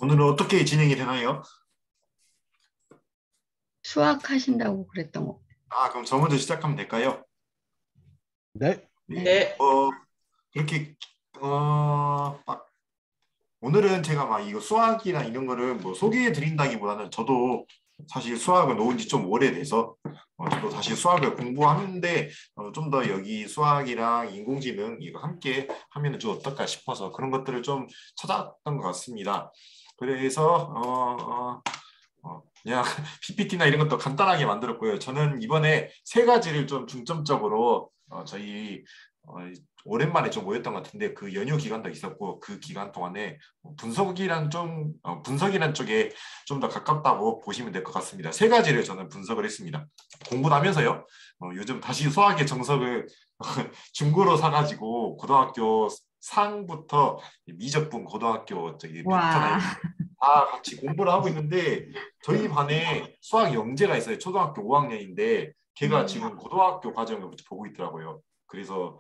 오늘은 어떻게 진행이 되나요? 수학하신다고 그랬던 거. 그럼 저 먼저 시작하면 될까요? 네, 네. 네. 그렇게, 오늘은 제가 막 이거 수학이나 이런 거를 뭐 소개해 드린다기보다는 저도 사실 수학을 놓은 지 좀 오래돼서 저도 다시 수학을 공부하는데 좀 더 여기 수학이랑 인공지능 이거 함께 하면 좀 어떨까 싶어서 그런 것들을 좀 찾았던 것 같습니다. 그래서 그냥 PPT나 이런 것도 간단하게 만들었고요. 저는 이번에 세 가지를 좀 중점적으로 저희 오랜만에 좀 모였던 것 같은데 그 연휴 기간도 있었고 그 기간 동안에 분석이란 쪽에 좀 더 가깝다고 보시면 될 것 같습니다. 세 가지를 저는 분석을 했습니다. 공부를 하면서요. 요즘 다시 수학의 정석을 중고로 사가지고 고등학교 상부터 미적분 고등학교 저기 베터나 와. 이런 다 같이 공부를 하고 있는데 저희 반에 수학 영재가 있어요. 초등학교 5학년인데 걔가 음. 지금 고등학교 과정을 보고 있더라고요. 그래서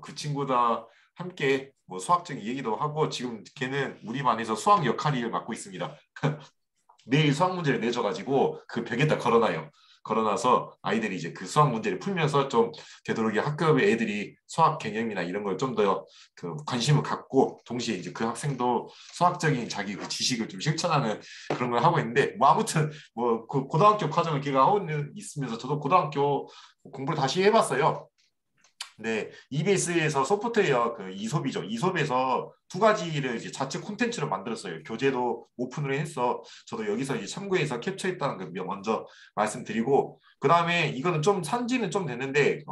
그 친구다 함께 뭐 수학적인 얘기도 하고 지금 걔는 우리 반에서 수학 역할을 맡고 있습니다. 매일 수학 문제를 내줘가지고 그 벽에다 걸어놔요. 걸어놔서 아이들이 이제 그 수학 문제를 풀면서 좀 되도록이 학급의 애들이 수학 개념이나 이런 걸 좀 더 그 관심을 갖고 동시에 이제 그 학생도 수학적인 자기 그 지식을 좀 실천하는 그런 걸 하고 있는데 뭐 아무튼 뭐 그 고등학교 과정을 걔가 하고 있으면서 저도 고등학교 공부를 다시 해봤어요. 네, EBS에서 소프트웨어 그 이솝이죠. 이솝에서 두 가지를 이제 자체 콘텐츠로 만들었어요. 교재도 오픈을 해서 저도 여기서 이제 참고해서 캡처했다는 거 먼저 말씀드리고 그 다음에 이거는 좀 산지는 좀 됐는데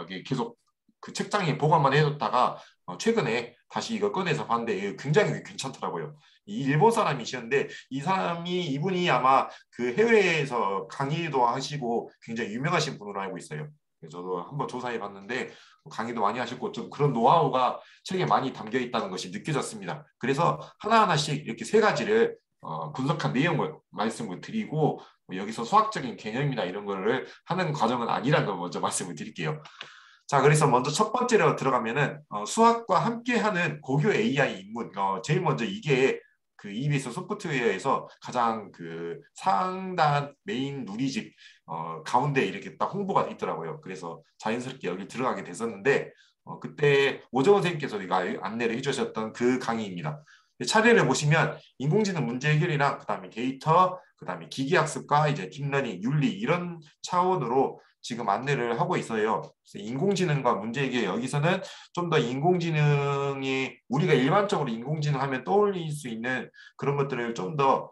이게 계속 그 책장에 보관만 해뒀다가 최근에 다시 이거 꺼내서 봤는데 이거 굉장히 괜찮더라고요. 이 일본 사람이셨는데 이분이 아마 그 해외에서 강의도 하시고 굉장히 유명하신 분으로 알고 있어요. 저도 한번 조사해 봤는데 강의도 많이 하셨고 좀 그런 노하우가 책에 많이 담겨 있다는 것이 느껴졌습니다. 그래서 하나하나씩 이렇게 세 가지를 분석한 내용을 말씀을 드리고 여기서 수학적인 개념이나 이런 거를 하는 과정은 아니라는 걸 먼저 말씀을 드릴게요. 자, 그래서 먼저 첫 번째로 들어가면은 수학과 함께하는 고교 AI 입문. 제일 먼저 이게 그 EBS 소프트웨어에서 가장 그 상단 메인 누리집 가운데 이렇게 딱 홍보가 돼 있더라고요. 그래서 자연스럽게 여기 들어가게 됐었는데 그때 오정원 선생님께서 이거 안내를 해주셨던 그 강의입니다. 차례를 보시면 인공지능 문제 해결이랑 그다음에 데이터, 그다음에 기계학습과 이제 딥러닝, 윤리 이런 차원으로 지금 안내를 하고 있어요. 그래서 인공지능과 문제 해결 여기서는 좀 더 인공지능이 우리가 일반적으로 인공지능 하면 떠올릴 수 있는 그런 것들을 좀 더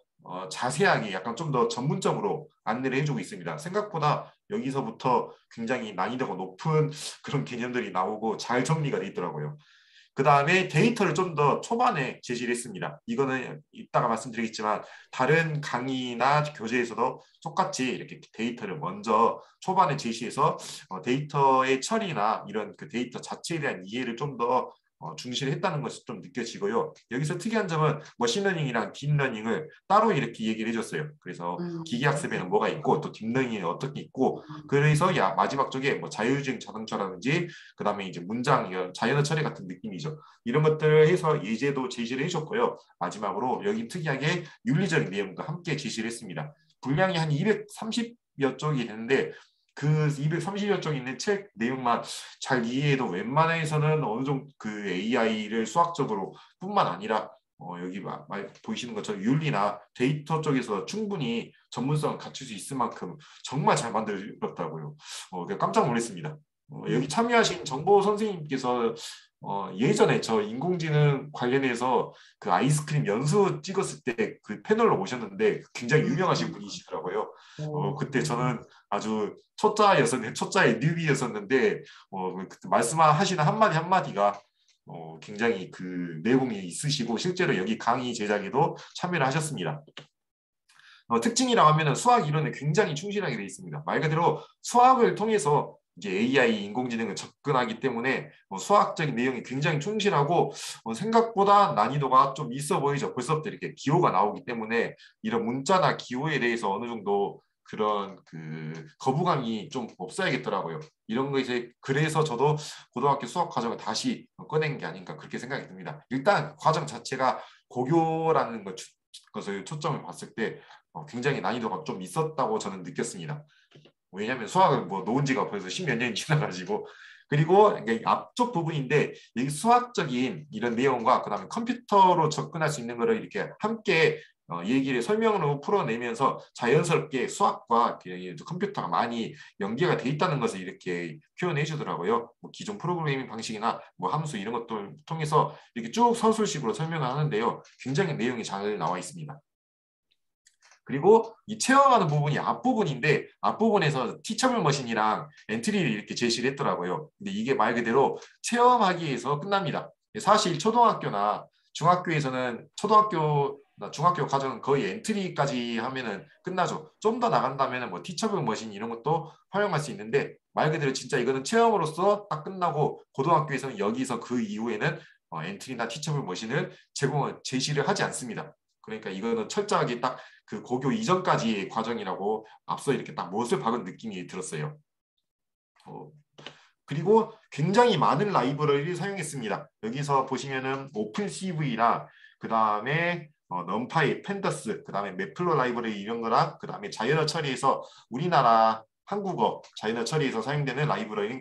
자세하게 약간 좀 더 전문적으로 안내를 해주고 있습니다. 생각보다 여기서부터 굉장히 난이도가 높은 그런 개념들이 나오고 잘 정리가 돼 있더라고요. 그 다음에 데이터를 좀 더 초반에 제시를 했습니다. 이거는 이따가 말씀드리겠지만 다른 강의나 교재에서도 똑같이 이렇게 데이터를 먼저 초반에 제시해서 데이터의 처리나 이런 그 데이터 자체에 대한 이해를 좀 더 중시를 했다는 것이 좀 느껴지고요. 여기서 특이한 점은 머신러닝이랑 딥러닝을 따로 이렇게 얘기를 해줬어요. 그래서 기계학습에는 뭐가 있고 또 딥러닝에는 어떻게 있고 그래서 마지막 쪽에 뭐 자율주행 자동차라든지 그다음에 이제 문장 자연어 처리 같은 느낌이죠. 이런 것들을 해서 예제도 제시를 해줬고요. 마지막으로 여기 특이하게 윤리적인 내용도 함께 제시를 했습니다. 분량이 한 230여 쪽이 되는데 그 230여 쪽 있는 책 내용만 잘 이해해도 웬만해서는 어느 정도 그 AI를 수학적으로 뿐만 아니라 여기 보이시는 것처럼 윤리나 데이터 쪽에서 충분히 전문성을 갖출 수 있을 만큼 정말 잘 만들었다고요. 깜짝 놀랐습니다. 여기 참여하신 정보 선생님께서 예전에 저 인공지능 관련해서 그 아이스크림 연수 찍었을 때 그 패널로 오셨는데 굉장히 유명하신 분이시더라고요. 그때 저는 아주 초짜의 뉴비였었는데 그때 말씀하시는 한마디 한마디가 굉장히 그 내공이 있으시고 실제로 여기 강의 제작에도 참여를 하셨습니다. 특징이라고 하면은 수학 이론에 굉장히 충실하게 되어 있습니다. 말 그대로 수학을 통해서 이제 AI 인공지능을 접근하기 때문에 수학적인 내용이 굉장히 충실하고 생각보다 난이도가 좀 있어 보이죠. 벌써부터 이렇게 기호가 나오기 때문에 이런 문자나 기호에 대해서 어느 정도 그런 그 거부감이 좀 없어야겠더라고요. 이런 거 이제 그래서 저도 고등학교 수학 과정을 다시 꺼낸 게 아닌가 그렇게 생각이 듭니다. 일단 과정 자체가 고교라는 것 것을 초점을 봤을 때 굉장히 난이도가 좀 있었다고 저는 느꼈습니다. 왜냐하면 수학을 뭐 놓은 지가 벌써 십몇 년이 지나가지고 그리고 이게 앞쪽 부분인데 이 수학적인 이런 내용과 그다음에 컴퓨터로 접근할 수 있는 거를 이렇게 함께 얘기를 설명으로 풀어내면서 자연스럽게 수학과 컴퓨터가 많이 연계가 돼 있다는 것을 이렇게 표현해 주더라고요. 뭐 기존 프로그래밍 방식이나 뭐 함수 이런 것들 통해서 이렇게 쭉 서술식으로 설명을 하는데요. 굉장히 내용이 잘 나와 있습니다. 그리고 이 체험하는 부분이 앞부분인데 앞부분에서 티처블 머신이랑 엔트리를 이렇게 제시를 했더라고요. 근데 이게 말 그대로 체험하기 위해서 끝납니다. 사실 초등학교나 중학교에서는 초등학교나 중학교 과정은 거의 엔트리까지 하면은 끝나죠. 좀 더 나간다면은 뭐 티처블 머신 이런 것도 활용할 수 있는데 말 그대로 진짜 이거는 체험으로서 딱 끝나고 고등학교에서는 여기서 그 이후에는 엔트리나 티처블 머신을 제시를 하지 않습니다. 그러니까 이거는 철저하게 딱 그 고교 이전까지의 과정이라고 앞서 이렇게 딱 못을 박은 느낌이 들었어요. 그리고 굉장히 많은 라이브러리를 사용했습니다. 여기서 보시면은 오픈CV랑 그 다음에 넘파이, 펜더스, 그 다음에 매플로 라이브러리 이런 거랑 그 다음에 자연어 처리에서 우리나라 한국어 자연어 처리에서 사용되는 라이브러리인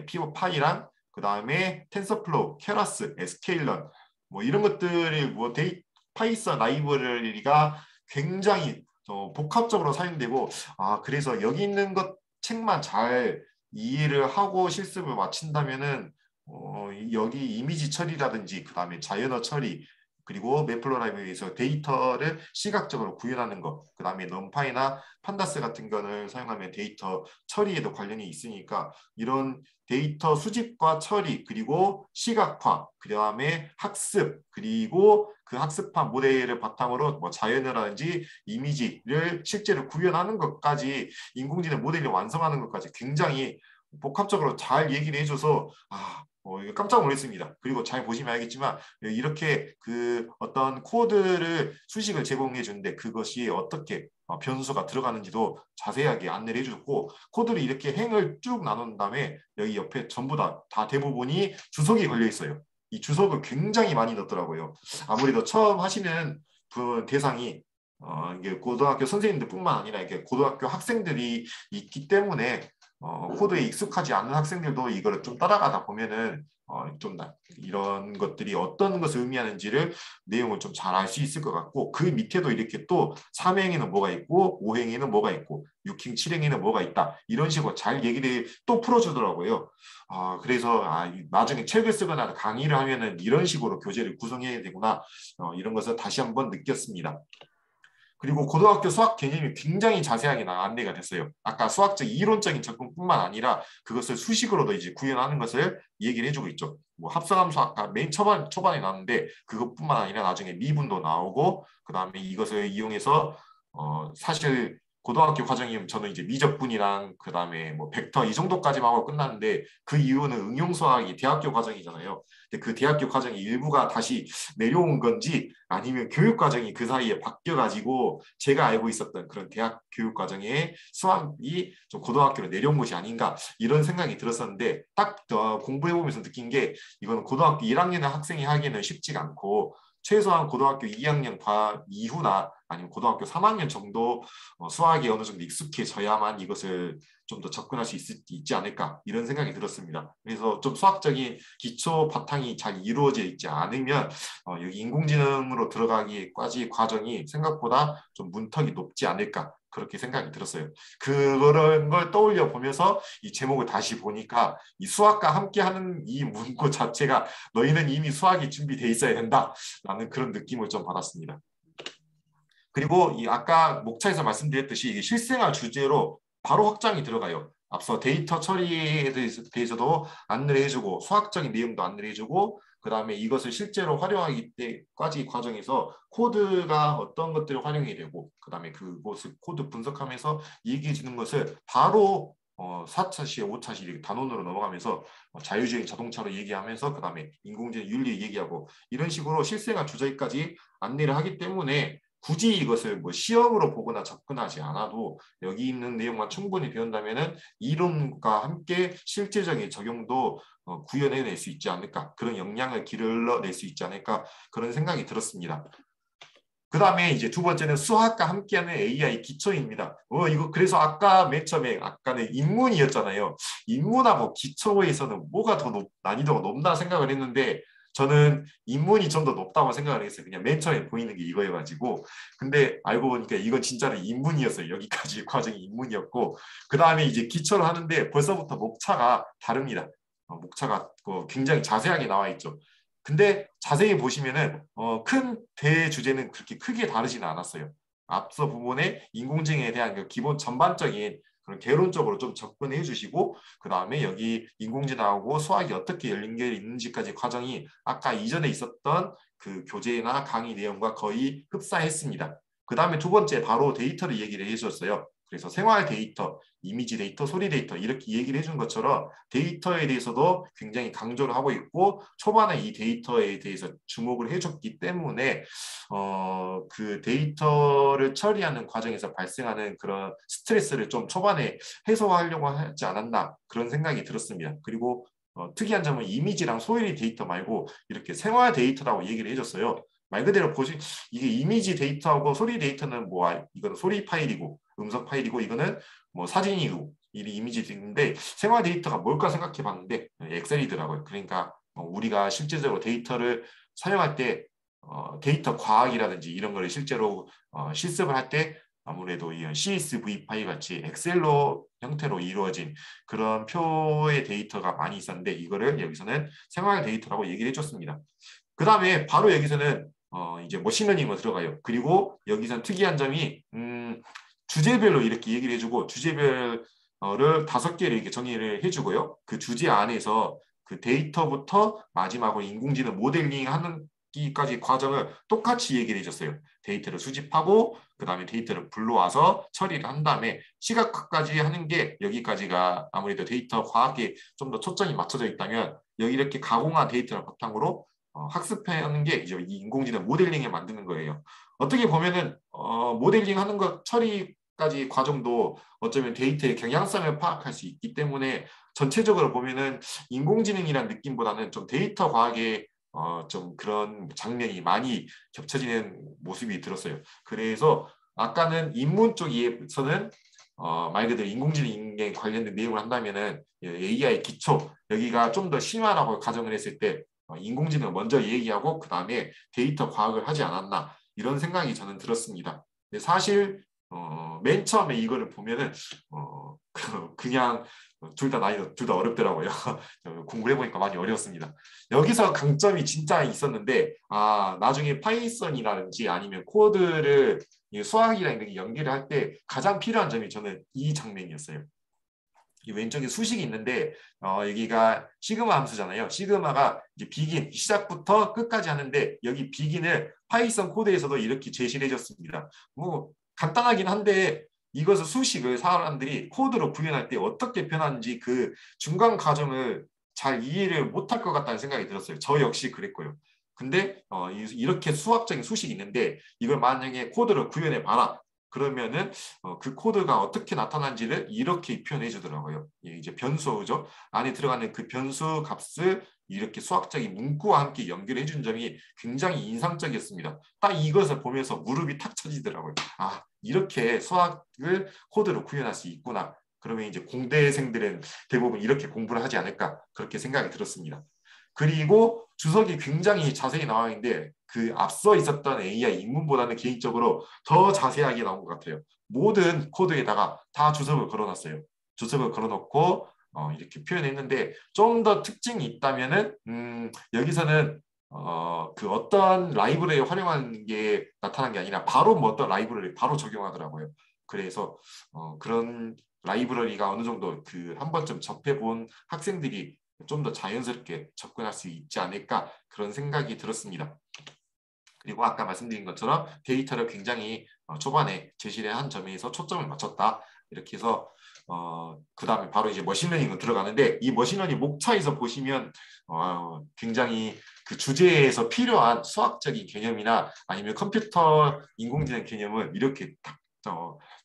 피오파이랑 그 다음에 텐서플로우, 케라스, 스케일런 뭐 이런 것들이 뭐 파이썬 라이브러리가 굉장히 복합적으로 사용되고 그래서 여기 있는 것 책만 잘 이해를 하고 실습을 마친다면은 여기 이미지 처리라든지 그 다음에 자연어 처리 그리고 매플로 라이브러리에서 데이터를 시각적으로 구현하는 것, 그 다음에 넘파이나 판다스 같은 거를 사용하면 데이터 처리에도 관련이 있으니까 이런 데이터 수집과 처리 그리고 시각화, 그 다음에 학습 그리고 그 학습한 모델을 바탕으로 뭐 자연어라든지 이미지를 실제로 구현하는 것까지 인공지능 모델을 완성하는 것까지 굉장히 복합적으로 잘 얘기를 해줘서 이거 깜짝 놀랐습니다. 그리고 잘 보시면 알겠지만 이렇게 그 어떤 코드를 수식을 제공해 주는데 그것이 어떻게 변수가 들어가는지도 자세하게 안내를 해주고 코드를 이렇게 행을 쭉 나눈 다음에 여기 옆에 전부 다 대부분이 주석이 걸려 있어요. 이 주석을 굉장히 많이 넣더라고요. 아무래도 처음 하시는 대상이 이게 고등학교 선생님들뿐만 아니라 이게 고등학교 학생들이 있기 때문에 코드에 익숙하지 않은 학생들도 이거를 좀 따라가다 보면은 좀 이런 것들이 어떤 것을 의미하는지를 내용을 좀 잘 알 수 있을 것 같고 그 밑에도 이렇게 또 3행에는 뭐가 있고 5행에는 뭐가 있고 6행, 7행에는 뭐가 있다 이런 식으로 잘 얘기를 또 풀어주더라고요. 그래서 나중에 책을 쓰거나 강의를 하면은 이런 식으로 교재를 구성해야 되구나 이런 것을 다시 한번 느꼈습니다. 그리고 고등학교 수학 개념이 굉장히 자세하게 안내가 됐어요. 아까 수학적 이론적인 접근뿐만 아니라 그것을 수식으로도 이제 구현하는 것을 얘기를 해주고 있죠. 뭐 합성함수 아까 맨 초반에 나왔는데 그것뿐만 아니라 나중에 미분도 나오고 그 다음에 이것을 이용해서 사실 고등학교 과정이면 저는 이제 미적분이랑 그 다음에 뭐 벡터 이 정도까지만 하고 끝났는데 그 이후는 응용수학이 대학교 과정이잖아요. 근데 그 대학교 과정의 일부가 다시 내려온 건지 아니면 교육 과정이 그 사이에 바뀌어가지고 제가 알고 있었던 그런 대학 교육 과정의 수학이 좀 고등학교로 내려온 것이 아닌가 이런 생각이 들었었는데 딱 공부해보면서 느낀 게 이거는 고등학교 1학년 학생이 하기에는 쉽지가 않고 최소한 고등학교 2학년 이후나 아니면 고등학교 3학년 정도 수학에 어느 정도 익숙해져야만 이것을 좀 더 접근할 수 있지 않을까 이런 생각이 들었습니다. 그래서 좀 수학적인 기초 바탕이 잘 이루어져 있지 않으면 여기 인공지능으로 들어가기까지 과정이 생각보다 좀 문턱이 높지 않을까 그렇게 생각이 들었어요. 그런 걸 떠올려 보면서 이 제목을 다시 보니까 이 수학과 함께하는 이 문구 자체가 너희는 이미 수학이 준비돼 있어야 된다라는 그런 느낌을 좀 받았습니다. 그리고 이 아까 목차에서 말씀드렸듯이 이게 실생활 주제로 바로 확장이 들어가요. 앞서 데이터 처리에 대해서도 안내를 해주고 수학적인 내용도 안내를 해주고 그 다음에 이것을 실제로 활용하기 때까지 과정에서 코드가 어떤 것들을 활용해야 되고 그 다음에 그것을 코드 분석하면서 얘기해 주는 것을 바로 4차시, 5차시 단원으로 넘어가면서 자율주행 자동차로 얘기하면서 그 다음에 인공지능 윤리 얘기하고 이런 식으로 실생활 주제까지 안내를 하기 때문에 굳이 이것을 뭐 시험으로 보거나 접근하지 않아도 여기 있는 내용만 충분히 배운다면은 이론과 함께 실제적인 적용도 구현해낼 수 있지 않을까, 그런 역량을 길러낼 수 있지 않을까, 그런 생각이 들었습니다. 그 다음에 이제 두 번째는 수학과 함께하는 AI 기초입니다. 이거 그래서 아까 맨 처음에 아까는 인문이었잖아요. 인문하고 기초에서는 뭐가 더 난이도가 높나 생각을 했는데 저는 인문이 좀 더 높다고 생각을 했어요. 그냥 맨 처음에 보이는 게 이거여가지고. 근데 알고 보니까 이건 진짜로 인문이었어요. 여기까지 과정이 인문이었고, 그 다음에 이제 기초를 하는데 벌써부터 목차가 다릅니다. 목차가 굉장히 자세하게 나와 있죠. 근데 자세히 보시면은 큰 대주제는 그렇게 크게 다르지는 않았어요. 앞서 부분에 인공지능에 대한 그 기본 전반적인 그런 개론적으로 좀 접근해 주시고, 그 다음에 여기 인공지능하고 수학이 어떻게 연결이 있는지까지 과정이 아까 이전에 있었던 그 교재나 강의 내용과 거의 흡사했습니다. 그 다음에 두 번째 바로 데이터를 얘기를 해주셨어요. 그래서 생활 데이터, 이미지 데이터, 소리 데이터 이렇게 얘기를 해준 것처럼 데이터에 대해서도 굉장히 강조를 하고 있고, 초반에 이 데이터에 대해서 주목을 해줬기 때문에 그 데이터를 처리하는 과정에서 발생하는 그런 스트레스를 좀 초반에 해소하려고 하지 않았나, 그런 생각이 들었습니다. 그리고 특이한 점은 이미지랑 소리 데이터 말고 이렇게 생활 데이터라고 얘기를 해줬어요. 말 그대로 보시, 이게 이미지 데이터하고 소리 데이터는 이거는 소리 파일이고 음성 파일이고, 이거는 뭐 사진이고 이미지 데이터인데, 생활 데이터가 뭘까 생각해 봤는데 엑셀이더라고요. 그러니까 우리가 실제적으로 데이터를 사용할 때 데이터 과학이라든지 이런 거를 실제로 실습을 할 때 아무래도 이 CSV 파일 같이 엑셀로 형태로 이루어진 그런 표의 데이터가 많이 있었는데, 이거를 여기서는 생활 데이터라고 얘기를 해줬습니다. 그 다음에 바로 여기서는 이제 머신러닝으로 들어가요. 그리고 여기서는 특이한 점이 주제별로 이렇게 얘기를 해주고, 주제별을 5개를 이렇게 정의를 해주고요. 그 주제 안에서 그 데이터부터 마지막으로 인공지능 모델링 하는 기까지 과정을 똑같이 얘기를 해줬어요. 데이터를 수집하고 그 다음에 데이터를 불러와서 처리를 한 다음에 시각화까지 하는 게, 여기까지가 아무래도 데이터 과학에 좀 더 초점이 맞춰져 있다면, 여기 이렇게 가공한 데이터를 바탕으로 학습하는 게 이제 이 인공지능 모델링에 만드는 거예요. 어떻게 보면은 모델링 하는 것 처리까지 과정도 어쩌면 데이터의 경향성을 파악할 수 있기 때문에, 전체적으로 보면은 인공지능이란 느낌보다는 좀 데이터 과학의 좀 그런 장면이 많이 겹쳐지는 모습이 들었어요. 그래서 아까는 인문 쪽에서는 말 그대로 인공지능에 관련된 내용을 한다면은 AI 기초, 여기가 좀 더 심화라고 가정을 했을 때 인공지능을 먼저 얘기하고 그 다음에 데이터 과학을 하지 않았나, 이런 생각이 저는 들었습니다. 근데 사실 맨 처음에 이거를 보면은 그냥 둘 다 어렵더라고요. 공부를 해보니까 많이 어려웠습니다. 여기서 강점이 진짜 있었는데, 나중에 파이썬이라든지 아니면 코드를 수학이랑 이렇게 연결을 할 때 가장 필요한 점이 저는 이 장면이었어요. 이 왼쪽에 수식이 있는데 여기가 시그마 함수잖아요. 시그마가 이제 비긴, 시작부터 끝까지 하는데, 여기 비긴을 파이썬 코드에서도 이렇게 제시를 해줬습니다. 뭐 간단하긴 한데 이것을 수식을 사람들이 코드로 구현할 때 어떻게 변하는지 그 중간 과정을 잘 이해를 못할 것 같다는 생각이 들었어요. 저 역시 그랬고요. 근데 이렇게 수학적인 수식이 있는데 이걸 만약에 코드로 구현해 봐라. 그러면은 그 코드가 어떻게 나타난지를 이렇게 표현해 주더라고요. 이제 변수죠. 안에 들어가는 그 변수 값을 이렇게 수학적인 문구와 함께 연결해 준 점이 굉장히 인상적이었습니다. 딱 이것을 보면서 무릎이 탁 쳐지더라고요. 이렇게 수학을 코드로 구현할 수 있구나. 그러면 이제 공대생들은 대부분 이렇게 공부를 하지 않을까, 그렇게 생각이 들었습니다. 그리고 주석이 굉장히 자세히 나와 있는데 그 앞서 있었던 AI 입문보다는 개인적으로 더 자세하게 나온 것 같아요. 모든 코드에다가 다 주석을 걸어놨어요. 주석을 걸어놓고 이렇게 표현했는데, 좀 더 특징이 있다면은 여기서는 그 어떤 라이브러리 활용하는 게 나타난 게 아니라 바로 뭐 어떤 라이브러리 바로 적용하더라고요. 그래서 그런 라이브러리가 어느 정도 그 한 번쯤 접해본 학생들이 좀 더 자연스럽게 접근할 수 있지 않을까, 그런 생각이 들었습니다. 그리고 아까 말씀드린 것처럼 데이터를 굉장히 초반에 제시를 한 점에서 초점을 맞췄다. 이렇게 해서 그 다음에 바로 이제 머신러닝으로 들어가는데, 이 머신러닝 목차에서 보시면 굉장히 그 주제에서 필요한 수학적인 개념이나 아니면 컴퓨터 인공지능 개념을 이렇게 딱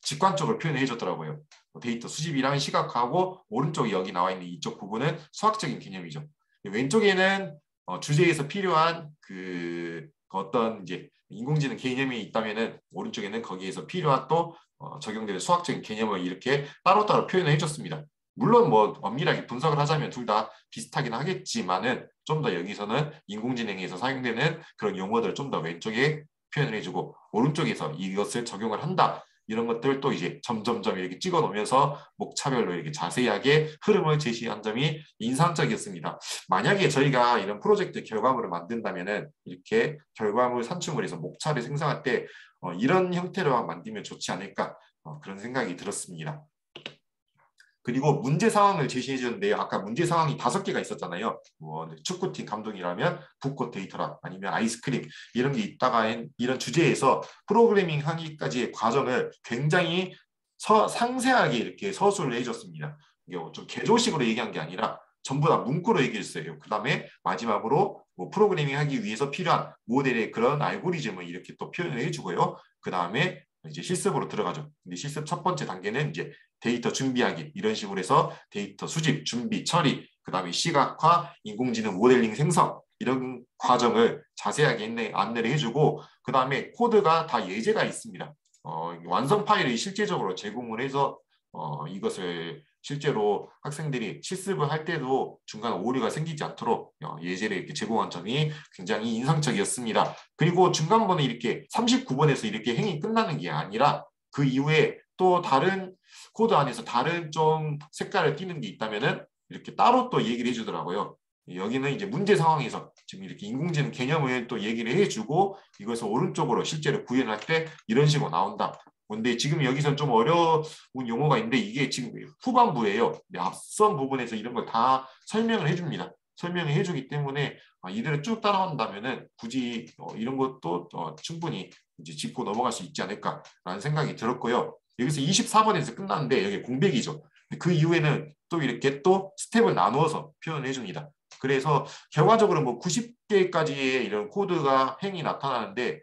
직관적으로 표현해 줬더라고요. 데이터 수집이랑 시각화하고 오른쪽에 여기 나와 있는 이쪽 부분은 수학적인 개념이죠. 왼쪽에는 주제에서 필요한 그 어떤 이제 인공지능 개념이 있다면은 오른쪽에는 거기에서 필요한 또 적용되는 수학적인 개념을 이렇게 따로따로 표현을 해줬습니다. 물론 뭐 엄밀하게 분석을 하자면 둘 다 비슷하긴 하겠지만은 좀 더 여기서는 인공지능에서 사용되는 그런 용어들을 좀 더 왼쪽에 표현을 해주고 오른쪽에서 이것을 적용을 한다. 이런 것들 또 이제 점점점 이렇게 찍어 놓으면서 목차별로 이렇게 자세하게 흐름을 제시한 점이 인상적이었습니다. 만약에 저희가 이런 프로젝트 결과물을 만든다면은 이렇게 결과물 산출을 해서 목차를 생성할 때 이런 형태로 만들면 좋지 않을까 그런 생각이 들었습니다. 그리고 문제 상황을 제시해 주는데요. 아까 문제 상황이 5개가 있었잖아요. 뭐 축구팀 감독이라면 붓꽃 데이터라 아니면 아이스크림 이런 게 있다가 이런 주제에서 프로그래밍 하기까지의 과정을 굉장히 상세하게 이렇게 서술을 해줬습니다. 이게 좀 개조식으로 얘기한 게 아니라 전부 다 문구로 얘기했어요. 그 다음에 마지막으로 뭐 프로그래밍 하기 위해서 필요한 모델의 그런 알고리즘을 이렇게 또 표현을 해주고요. 그 다음에 이제 실습으로 들어가죠. 근데 실습 첫 번째 단계는 이제 데이터 준비하기 이런 식으로 해서 데이터 수집, 준비, 처리, 그 다음에 시각화, 인공지능 모델링 생성 이런 과정을 자세하게 안내를 해주고 그 다음에 코드가 다 예제가 있습니다. 완성 파일을 실제적으로 제공을 해서 이것을 실제로 학생들이 실습을 할 때도 중간 오류가 생기지 않도록 예제를 이렇게 제공한 점이 굉장히 인상적이었습니다. 그리고 중간번에 이렇게 39번에서 이렇게 행위 끝나는 게 아니라 그 이후에 또 다른 코드 안에서 다른 좀 색깔을 띠는 게 있다면은 이렇게 따로 또 얘기를 해주더라고요. 여기는 이제 문제 상황에서 지금 이렇게 인공지능 개념을 또 얘기를 해주고 이것을 오른쪽으로 실제로 구현할 때 이런 식으로 나온다. 근데 지금 여기서는 좀 어려운 용어가 있는데 이게 지금 후반부예요. 앞선 부분에서 이런 걸 다 설명을 해줍니다. 설명을 해주기 때문에 이대로 쭉 따라간다면은 굳이 이런 것도 충분히 이제 짚고 넘어갈 수 있지 않을까라는 생각이 들었고요. 여기서 24번에서 끝났는데 여기 공백이죠. 그 이후에는 또 이렇게 또 스텝을 나누어서 표현을 해줍니다. 그래서 결과적으로 뭐 90개까지의 이런 코드가 행이 나타나는데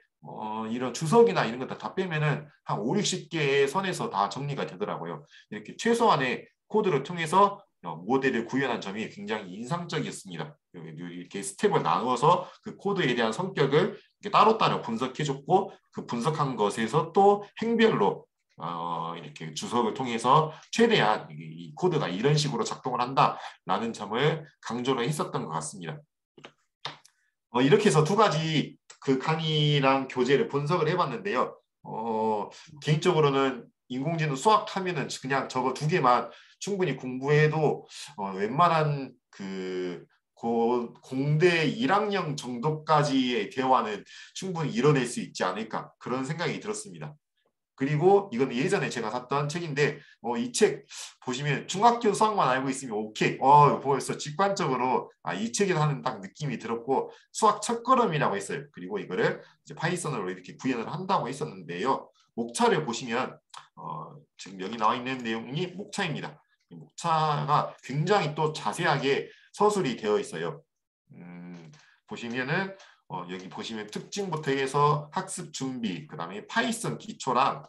이런 주석이나 이런 것 다 빼면은 한 5, 60개의 선에서 다 정리가 되더라고요. 이렇게 최소한의 코드를 통해서 모델을 구현한 점이 굉장히 인상적이었습니다. 이렇게 스텝을 나누어서 그 코드에 대한 성격을 따로따로 분석해줬고 그 분석한 것에서 또 행별로 이렇게 주석을 통해서 최대한 이 코드가 이런 식으로 작동을 한다라는 점을 강조를 했었던 것 같습니다. 이렇게 해서 두 가지 그 강의랑 교재를 분석을 해봤는데요. 개인적으로는 인공지능 수학하면은 그냥 저거 2개만 충분히 공부해도 웬만한 그 공대 1학년 정도까지의 대화는 충분히 이뤄낼 수 있지 않을까 그런 생각이 들었습니다. 그리고 이건 예전에 제가 샀던 책인데 이 책 보시면 중학교 수학만 알고 있으면 오케이. 벌써 직관적으로 이 책이다 하는 딱 느낌이 들었고 수학 첫걸음이라고 했어요. 그리고 이거를 이제 파이썬으로 이렇게 구현을 한다고 했었는데요. 목차를 보시면 지금 여기 나와 있는 내용이 목차입니다. 이 목차가 굉장히 또 자세하게 서술이 되어 있어요. 보시면은 여기 보시면 특징부터 해서 학습 준비, 그 다음에 파이썬 기초랑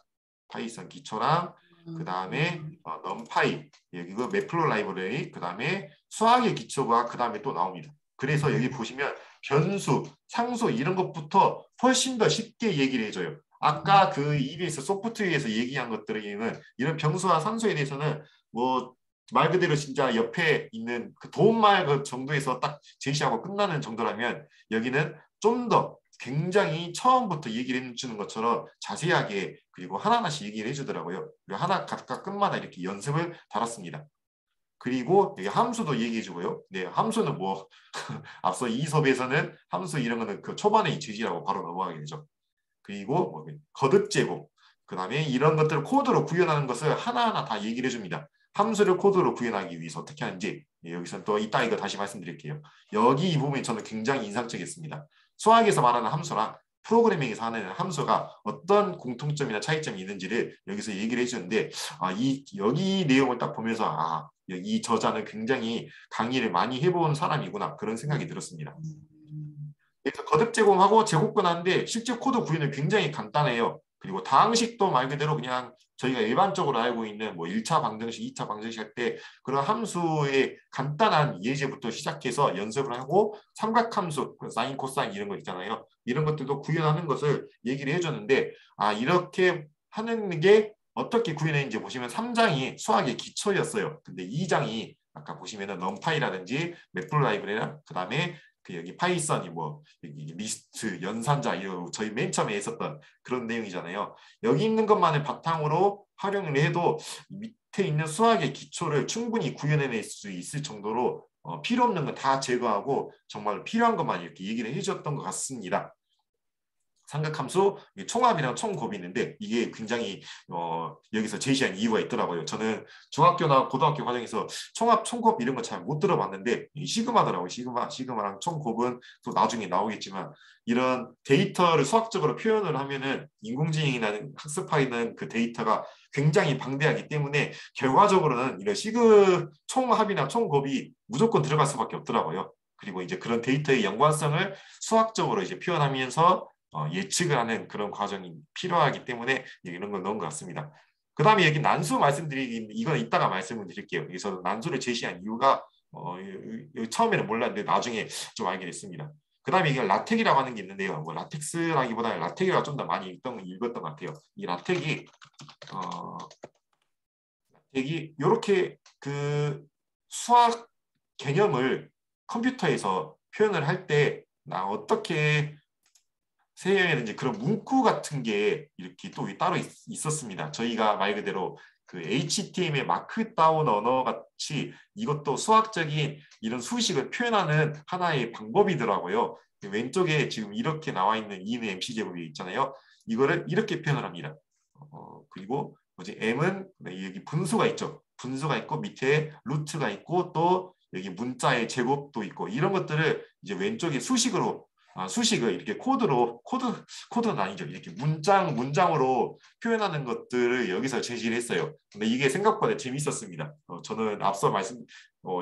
그 다음에 넘파이, 여기 그 매플로 라이브러리, 그 다음에 수학의 기초가 그 다음에 또 나옵니다. 그래서 여기 보시면 변수, 상수 이런 것부터 훨씬 더 쉽게 얘기를 해줘요. 아까 그 EBS 소프트웨어에서 얘기한 것들은 이런 변수와 상수에 대해서는 뭐 말 그대로 진짜 옆에 있는 그 도움말 그 정도에서 딱 제시하고 끝나는 정도라면 여기는 좀 더 굉장히 처음부터 얘기를 해주는 것처럼 자세하게 그리고 하나하나씩 얘기를 해주더라고요. 그리고 하나 각각 끝마다 이렇게 연습을 달았습니다. 그리고 여기 함수도 얘기해주고요. 네, 함수는 뭐 앞서 이 수업에서는 함수 이런 거는 그 초반에 제시라고 바로 넘어가게 되죠. 그리고 뭐 거듭 제곱, 그 다음에 이런 것들을 코드로 구현하는 것을 하나하나 다 얘기를 해줍니다. 함수를 코드로 구현하기 위해서 어떻게 하는지 여기서 또 이따 이거 다시 말씀드릴게요. 여기 이 부분이 저는 굉장히 인상적이었습니다. 수학에서 말하는 함수랑 프로그래밍에서 하는 함수가 어떤 공통점이나 차이점이 있는지를 여기서 얘기를 해주는데 여기 내용을 딱 보면서 이 저자는 굉장히 강의를 많이 해본 사람이구나 그런 생각이 들었습니다. 그래서 거듭 제곱하고 제곱근하는데 실제 코드 구현은 굉장히 간단해요. 그리고 다항식도 말 그대로 그냥 저희가 일반적으로 알고 있는 뭐 1차 방정식, 2차 방정식 할 때 그런 함수의 간단한 예제부터 시작해서 연습을 하고 삼각함수, 사인, 코사인 이런 거 있잖아요. 이런 것들도 구현하는 것을 얘기를 해줬는데 이렇게 하는 게 어떻게 구현했는지 보시면 3장이 수학의 기초였어요. 근데 2장이 아까 보시면은 넘파이라든지 매플라이브레랑 그다음에 여기 파이썬이 뭐 여기 리스트, 연산자 이런 저희 맨 처음에 했었던 그런 내용이잖아요. 여기 있는 것만을 바탕으로 활용을 해도 밑에 있는 수학의 기초를 충분히 구현해낼 수 있을 정도로 필요 없는 거 다 제거하고 정말 필요한 것만 이렇게 얘기를 해줬던 것 같습니다. 삼각함수 총합이랑 총곱이 있는데 이게 굉장히 여기서 제시한 이유가 있더라고요. 저는 중학교나 고등학교 과정에서 총합, 총곱 이런 거 잘 못 들어봤는데 시그마더라고요. 시그마랑 총곱은 또 나중에 나오겠지만 이런 데이터를 수학적으로 표현을 하면은 인공지능이나 학습하는 그 데이터가 굉장히 방대하기 때문에 결과적으로는 이런 총합이나 총곱이 무조건 들어갈 수밖에 없더라고요. 그리고 이제 그런 데이터의 연관성을 수학적으로 이제 표현하면서 예측을 하는 그런 과정이 필요하기 때문에 이런 걸 넣은 것 같습니다. 그 다음에 여기 난수 말씀드리긴 이건 이따가 말씀을 드릴게요. 여기서 난수를 제시한 이유가 처음에는 몰랐는데 나중에 좀 알게 됐습니다. 그 다음에 이게 라텍이라고 하는 게 있는데요. 뭐 라텍스라기보다는 라텍이가 좀 더 많이 읽었던 것 같아요. 이 라텍이 이렇게 그 수학 개념을 컴퓨터에서 표현을 할 때 어떻게 세형이라든지 그런 문구 같은 게 이렇게 또 따로 있었습니다. 저희가 말 그대로 그 HTML 마크다운 언어 같이 이것도 수학적인 이런 수식을 표현하는 하나의 방법이더라고요. 왼쪽에 지금 이렇게 나와 있는 2는 MC 제곱이 있잖아요. 이거를 이렇게 표현을 합니다. 그리고 뭐지 M은 여기 분수가 있죠. 분수가 있고 밑에 루트가 있고 또 여기 문자의 제곱도 있고 이런 것들을 이제 왼쪽에 수식을 이렇게 코드는 아니죠. 이렇게 문장으로 표현하는 것들을 여기서 제시를 했어요. 근데 이게 생각보다 재밌었습니다. 저는 앞서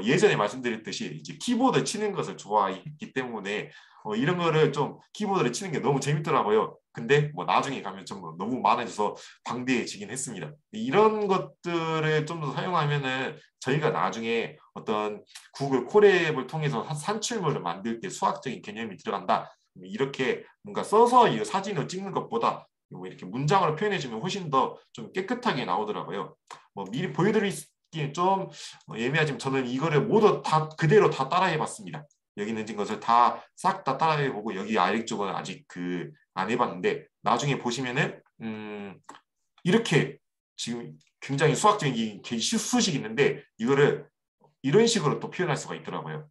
예전에 말씀드렸듯이 이제 키보드 치는 것을 좋아했기 때문에 이런 거를 좀 키보드를 치는 게 너무 재밌더라고요. 근데 뭐 나중에 가면 좀 너무 많아져서 방대해지긴 했습니다. 이런 것들을 좀 더 사용하면은 저희가 나중에 어떤 구글 콜앱을 통해서 산출물을 만들 때 수학적인 개념이 들어간다. 이렇게 뭔가 써서 이 사진을 찍는 것보다 뭐 이렇게 문장으로 표현해주면 훨씬 더 좀 깨끗하게 나오더라고요. 뭐 미리 보여드리기엔 좀 예매하지만 저는 이거를 모두 다 그대로 다 따라해봤습니다. 여기 있는 것을 다 싹 다 따라해보고 여기 아래쪽은 아직 안 해봤는데 나중에 보시면은 이렇게 지금 굉장히 수학적인 수식이 있는데 이거를 이런 식으로 또 표현할 수가 있더라고요.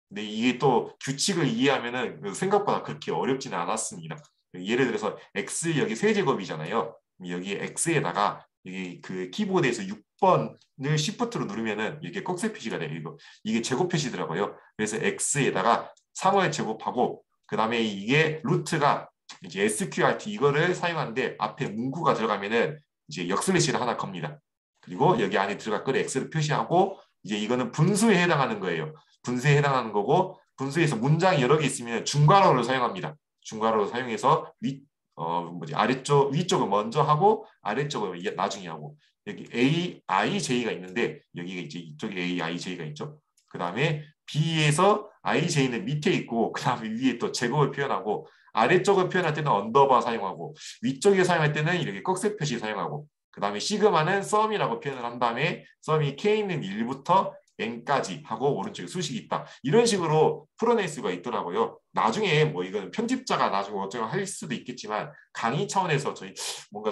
근데 이게 또 규칙을 이해하면은 생각보다 그렇게 어렵지는 않았습니다. 예를 들어서 x 여기 세제곱이잖아요. 여기 x에다가 여기 그 키보드에서 6번을 Shift로 누르면은 이렇게 꺽쇠 표시가 돼요. 이게 제곱 표시더라고요. 그래서 x에다가 3을 제곱하고 그 다음에 이게 루트가 이제 sqrt 이거를 사용하는데 앞에 문구가 들어가면은 이제 역슬래시를 하나 겁니다. 그리고 여기 안에 들어갈 거를 x를 표시하고 이제 이거는 분수에 해당하는 거예요. 분수에 해당하는 거고 분수에서 문장이 여러 개 있으면 중괄호를 사용합니다. 중괄호를 사용해서 아래쪽 위쪽을 먼저 하고 아래쪽을 나중에 하고 여기 A, I, J가 있는데 여기가 이제 이쪽에 A, I, J가 있죠. 그 다음에 B에서 I, J는 밑에 있고 그 다음에 위에 또 제곱을 표현하고 아래쪽을 표현할 때는 언더바 사용하고 위쪽에 사용할 때는 이렇게 꺽쇠 표시 사용하고 그 다음에 시그마는 썸이라고 표현을 한 다음에 썸이 K는 1부터 n까지 하고 오른쪽에 수식이 있다. 이런 식으로 풀어낼 수가 있더라고요. 나중에 뭐 이건 편집자가 나중에 어쩌고 할 수도 있겠지만 강의 차원에서 저희 뭔가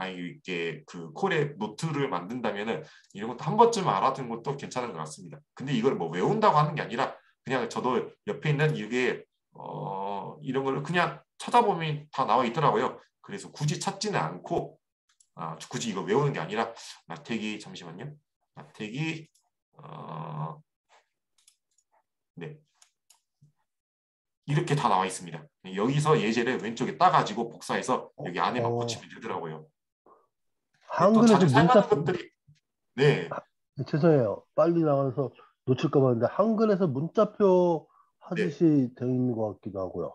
이렇게 그 콜의 노트를 만든다면은 이런 것도 한 번쯤 알아두는 것도 괜찮은 것 같습니다. 근데 이걸 뭐 외운다고 하는 게 아니라 그냥 저도 옆에 있는 이게 이런 거를 그냥 찾아보면 다 나와 있더라고요. 그래서 굳이 찾지는 않고 굳이 이거 외우는 게 아니라 라텍이 잠시만요. 라텍이 네. 이렇게 다 나와 있습니다. 여기서 예제를 왼쪽에 따가지고 복사해서 여기 안에만 붙이면 되더라고요. 또 한글에서 자주 사용하는 것들이 네. 죄송해요. 빨리 나가서 놓칠까 봐 했는데 한글에서 문자표 네. 하듯이 되어 있는 것 같기도 하고요.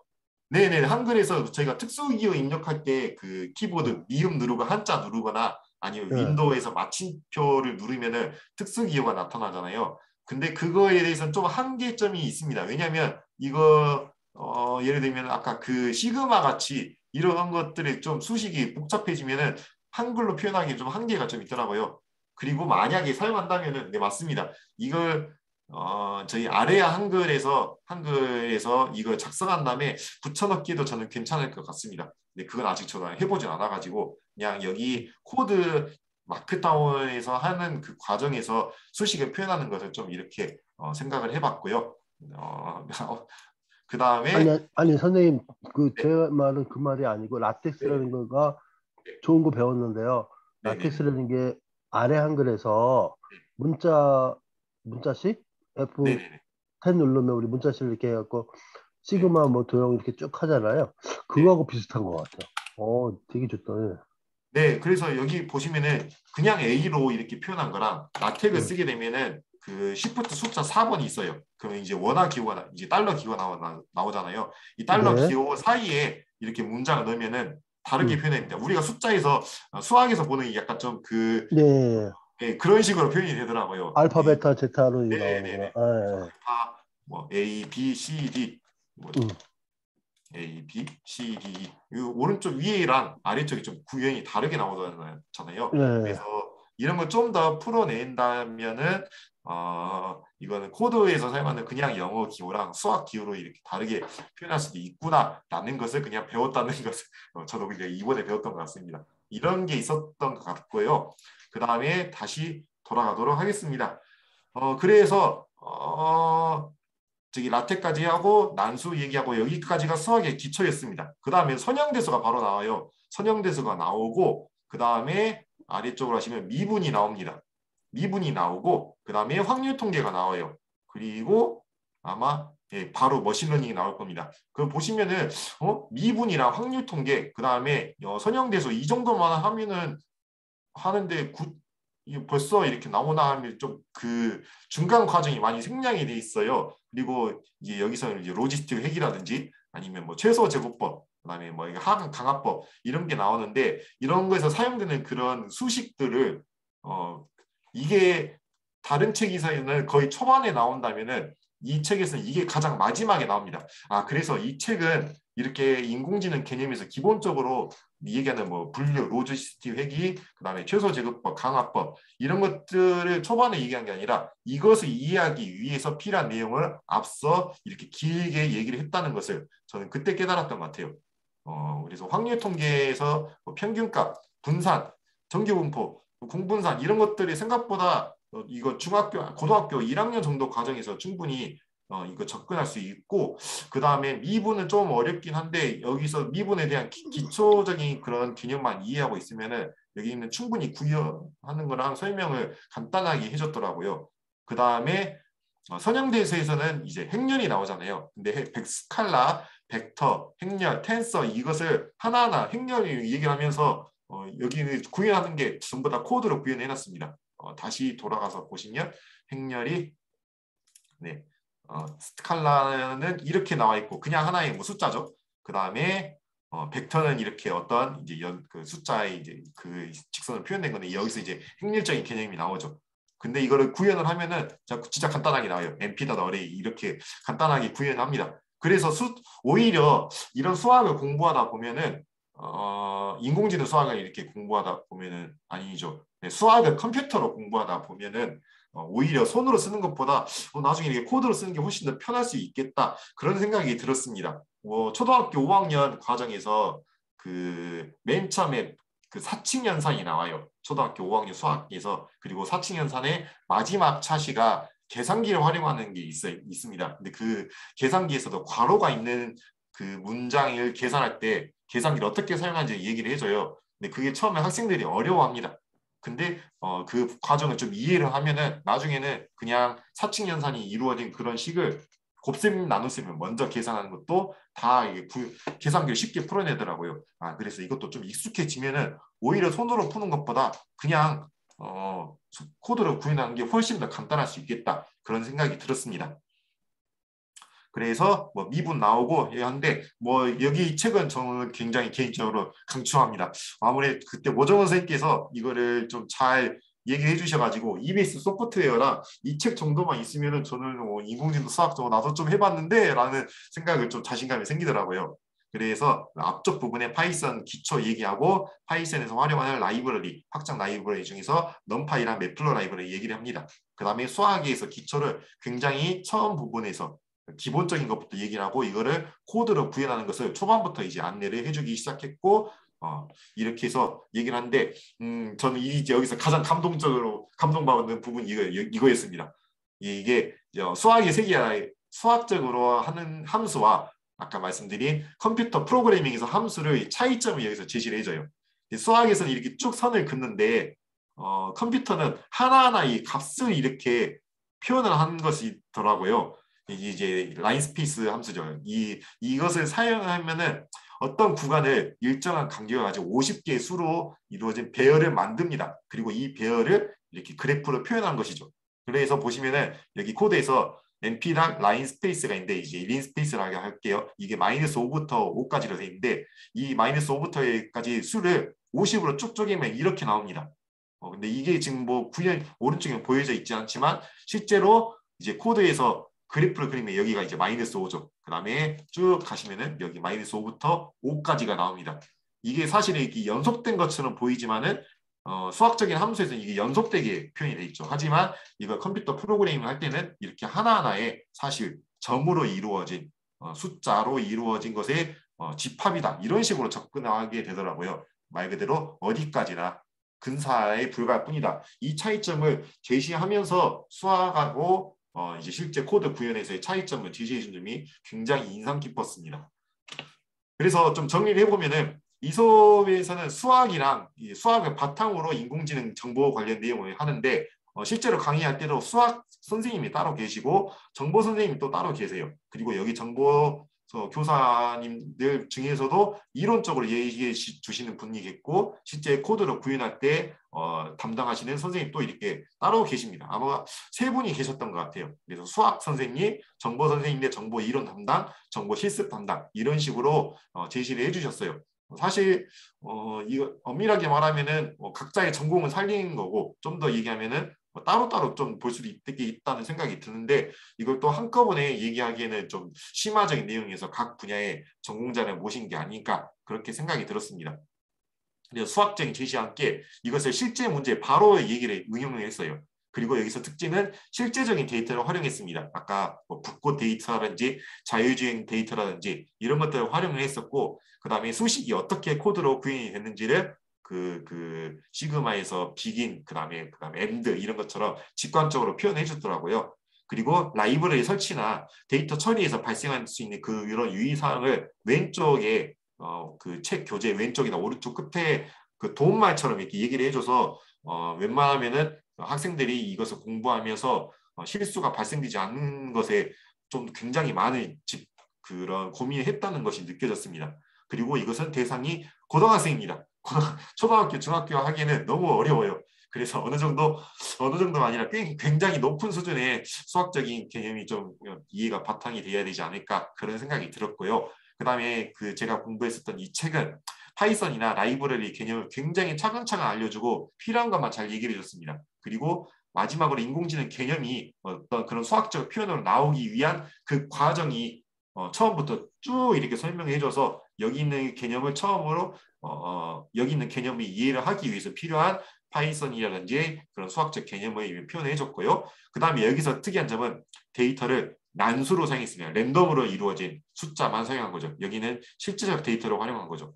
네네, 한글에서 저희가 특수기호 입력할 때 그 응. 키보드 미음 누르고 한자 누르거나 아니면 예. 윈도우에서 마침표를 누르면은 특수기호가 나타나잖아요. 근데 그거에 대해서는 좀 한계점이 있습니다. 왜냐하면 이거 예를 들면 아까 그 시그마 같이 이런 것들이 좀 수식이 복잡해지면은 한글로 표현하기에 좀 한계가 좀 있더라고요. 그리고 만약에 사용한다면은 네 맞습니다. 이걸 저희 아래야 한글에서 이걸 작성한 다음에 붙여넣기도 저는 괜찮을 것 같습니다. 근데 그건 아직 저는 해보진 않아가지고 그냥 여기 코드 마크다운에서 하는 그 과정에서 수식을 표현하는 것을 좀 이렇게 생각을 해봤고요. 그 아니, 다음에 아니, 선생님, 그, 제 네, 말은 그 말이 아니고, 네, 라텍스라는 거가 네, 좋은 거 배웠는데요. 네, 네, 네, 라텍스라는 게 아래 한글에서 문자식? 네, F10 네, 누르면 우리 문자식 이렇게 해갖고, 네, 시그마 뭐 도형 이렇게 쭉 하잖아요. 네. 그거하고 비슷한 것 같아요. 되게 좋다. 네, 그래서 여기 보시면은 그냥 A로 이렇게 표현한 거랑 라텍을 예. 쓰게 되면은 그 시프트 숫자 4번이 있어요. 그러면 이제 원화 기호가 이제 달러 기호가 나오잖아요. 이 달러 네. 기호 사이에 이렇게 문장을 넣으면은 다르게 음. 표현됩니다. 우리가 숫자에서 수학에서 보는 약간 좀 그 네. 그런 식으로 표현이 되더라고요. 알파, 베타, 제타로 이게 나오는구나. 네네네. 알파 뭐 A, B, C, D 뭐 음. A, B, C, D, E. 이 오른쪽 위에랑 아래쪽이 좀 구현이 다르게 나오잖아요. 네. 그래서 이런 걸 좀 더 풀어낸다면은 이거는 코드에서 사용하는 그냥 영어 기호랑 수학 기호로 이렇게 다르게 표현할 수도 있구나라는 것을 그냥 배웠다는 것을 저도 이제 이번에 배웠던 것 같습니다. 이런 게 있었던 것 같고요. 그 다음에 다시 돌아가도록 하겠습니다. 그래서 저기 라테까지 하고 난수 얘기하고 여기까지가 수학의 기초였습니다. 그 다음에 선형대수가 바로 나와요. 선형대수가 나오고 그 다음에 아래쪽으로 하시면 미분이 나옵니다. 미분이 나오고 그 다음에 확률 통계가 나와요. 그리고 아마 바로 머신러닝이 나올 겁니다. 그럼 보시면은 미분이랑 확률 통계 그 다음에 선형대수 이 정도만 하면은 하는데 벌써 이렇게 나오나 하면 좀 그 중간 과정이 많이 생략이 돼 있어요. 그리고 이제 여기서는 이제 로지스틱 핵이라든지 아니면 뭐 최소 제곱법, 그다음에 뭐 하강 강화법 이런 게 나오는데 이런 거에서 사용되는 그런 수식들을 어 이게 다른 책에서는 거의 초반에 나온다면은 이 책에서는 이게 가장 마지막에 나옵니다. 그래서 이 책은 이렇게 인공지능 개념에서 기본적으로 얘기하는 뭐 분류, 로지스틱 회귀, 그다음에 최소 제곱법, 강화법 이런 것들을 초반에 얘기한 게 아니라 이것을 이해하기 위해서 필요한 내용을 앞서 이렇게 길게 얘기를 했다는 것을 저는 그때 깨달았던 것 같아요. 그래서 확률 통계에서 뭐 평균값, 분산, 정규분포, 공분산 이런 것들이 생각보다 이거 고등학교 1학년 정도 과정에서 충분히 이거 접근할 수 있고 그 다음에 미분은 좀 어렵긴 한데 여기서 미분에 대한 기초적인 그런 개념만 이해하고 있으면은 여기는 충분히 구현하는 거랑 설명을 간단하게 해줬더라고요. 그 다음에 선형대에서는 이제 행렬이 나오잖아요. 근데 스칼라, 벡터, 행렬, 텐서 이것을 하나하나 행렬을 얘기를 하면서 여기는 구현하는 게 전부 다 코드로 구현해놨습니다. 다시 돌아가서 보시면 행렬이 네, 스칼라는 이렇게 나와 있고 그냥 하나의 뭐 숫자죠. 그 다음에 벡터는 이렇게 어떤 이제 그 숫자의 이제 그 직선을 표현된 건데 여기서 이제 행렬적인 개념이 나오죠. 근데 이거를 구현을 하면은 진짜 간단하게 나와요. MP 어레이 이렇게 간단하게 구현합니다. 그래서 오히려 이런 수학을 공부하다 보면은 인공지능 수학을 이렇게 공부하다 보면은 아니죠. 네, 수학을 컴퓨터로 공부하다 보면은 오히려 손으로 쓰는 것보다 나중에 이렇게 코드로 쓰는 게 훨씬 더 편할 수 있겠다 그런 생각이 들었습니다. 초등학교 5학년 과정에서 그 맨 처음에 그 사칙연산이 나와요. 초등학교 5학년 수학에서 그리고 사칙연산의 마지막 차시가 계산기를 활용하는 게 있습니다. 근데 그 계산기에서도 괄호가 있는 그 문장을 계산할 때 계산기를 어떻게 사용하는지 얘기를 해줘요. 근데 그게 처음에 학생들이 어려워합니다. 근데 그 과정을 좀 이해를 하면은 나중에는 그냥 사칙연산이 이루어진 그런 식을 곱셈 나눗셈을 먼저 계산하는 것도 다 이게 계산기를 쉽게 풀어내더라고요. 그래서 이것도 좀 익숙해지면은 오히려 손으로 푸는 것보다 그냥 코드로 구현하는 게 훨씬 더 간단할 수 있겠다 그런 생각이 들었습니다. 그래서 뭐 미분 나오고 한데 뭐 여기 이 책은 저는 굉장히 개인적으로 강추합니다. 아무래도 그때 오정원 선생님께서 이거를 좀 잘 얘기해 주셔가지고 EBS 소프트웨어라 이 책 정도만 있으면은 저는 인공지능 수학 저거 나도 좀 해봤는데 라는 생각을 좀 자신감이 생기더라고요. 그래서 앞쪽 부분에 파이썬 기초 얘기하고 파이썬에서 활용하는 라이브러리, 확장 라이브러리 중에서 넘파이랑 매플로 라이브러리 얘기를 합니다. 그 다음에 수학에서 기초를 굉장히 처음 부분에서 기본적인 것부터 얘기를 하고 이거를 코드로 구현하는 것을 초반부터 이제 안내를 해주기 시작했고 이렇게 해서 얘기를 하는데 저는 여기서 가장 감동받는 부분이 이거였습니다. 이게 수학의 세계야 수학적으로 하는 함수와 아까 말씀드린 컴퓨터 프로그래밍에서 함수를 차이점을 여기서 제시를 해줘요. 수학에서는 이렇게 쭉 선을 긋는데 컴퓨터는 하나하나 이 값을 이렇게 표현을 하는 것이더라고요. 이제 라인 스페이스 함수죠. 이것을 사용하면은 어떤 구간을 일정한 간격을 가지고 50개의 수로 이루어진 배열을 만듭니다. 그리고 이 배열을 이렇게 그래프로 표현한 것이죠. 그래서 보시면은 여기 코드에서 np랑 라인 스페이스가 있는데 이제 린 스페이스라고 할게요. 이게 -5부터 5까지로 되어 있는데 이 -5부터까지 수를 50으로 쭉 쪼개면 이렇게 나옵니다. 근데 이게 지금 뭐 구현 오른쪽에 보여져 있지 않지만 실제로 이제 코드에서 그래프를 그리면 여기가 이제 -5죠. 그 다음에 쭉 가시면은 여기 -5부터 5까지가 나옵니다. 이게 사실 이게 연속된 것처럼 보이지만은 수학적인 함수에서는 이게 연속되게 표현이 되어 있죠. 하지만 이거 컴퓨터 프로그래밍을 할 때는 이렇게 하나하나의 사실 점으로 이루어진 숫자로 이루어진 것의 집합이다. 이런 식으로 접근하게 되더라고요. 말 그대로 어디까지나 근사에 불과할 뿐이다. 이 차이점을 제시하면서 수학하고 이제 실제 코드 구현에서의 차이점을 제시해 준 점이 굉장히 인상 깊었습니다. 그래서 좀 정리를 해보면은 이 수업에서는 수학이랑 수학을 바탕으로 인공지능 정보 관련 내용을 하는데 실제로 강의할 때도 수학 선생님이 따로 계시고 정보 선생님이 또 따로 계세요. 그리고 여기 정보 교사님들 중에서도 이론적으로 얘기해 주시는 분이 있고 실제 코드로 구현할 때 담당하시는 선생님 또 이렇게 따로 계십니다. 아마 세 분이 계셨던 것 같아요. 그래서 수학 선생님, 정보 선생님의 정보 이론 담당, 정보 실습 담당 이런 식으로 제시를 해주셨어요. 사실 이거 엄밀하게 말하면은 각자의 전공을 살리는 거고 좀 더 얘기하면은 따로따로 좀 볼 수도 있다는 생각이 드는데 이걸 또 한꺼번에 얘기하기에는 좀 심화적인 내용에서 각 분야의 전공자를 모신 게 아닌가 그렇게 생각이 들었습니다. 그래서 수학적인 제시와 함께 이것을 실제 문제에 바로 얘기를 응용을 했어요. 그리고 여기서 특징은 실제적인 데이터를 활용했습니다. 아까 뭐 붓꽃 데이터라든지 자율주행 데이터라든지 이런 것들을 활용을 했었고 그 다음에 수식이 어떻게 코드로 구현이 됐는지를 그 시그마에서 비긴 그다음에 엔드 이런 것처럼 직관적으로 표현해 주더라고요. 그리고 라이브러리 설치나 데이터 처리에서 발생할 수 있는 그 이런 유의사항을 왼쪽에 그 책 교재 왼쪽이나 오른쪽 끝에 그 도움말처럼 이렇게 얘기를 해줘서 웬만하면은 학생들이 이것을 공부하면서 실수가 발생되지 않는 것에 좀 굉장히 많은 그런 고민을 했다는 것이 느껴졌습니다. 그리고 이것은 대상이 고등학생입니다. 초등학교, 중학교 하기에는 너무 어려워요. 그래서 어느 정도가 아니라 굉장히 높은 수준의 수학적인 개념이 좀 이해가 바탕이 돼야 되지 않을까 그런 생각이 들었고요. 그 다음에 제가 공부했었던 이 책은 파이썬이나 라이브러리 개념을 굉장히 차근차근 알려주고 필요한 것만 잘 얘기를 해줬습니다. 그리고 마지막으로 인공지능 개념이 어떤 그런 수학적 표현으로 나오기 위한 그 과정이 처음부터 쭉 이렇게 설명해줘서 여기 있는 개념을 처음으로 여기 있는 개념을 이해를 하기 위해서 필요한 파이썬이라든지 그런 수학적 개념을 표현해줬고요. 그 다음에 여기서 특이한 점은 데이터를 난수로 사용했습니다. 랜덤으로 이루어진 숫자만 사용한 거죠. 여기는 실제적 데이터를 활용한 거죠.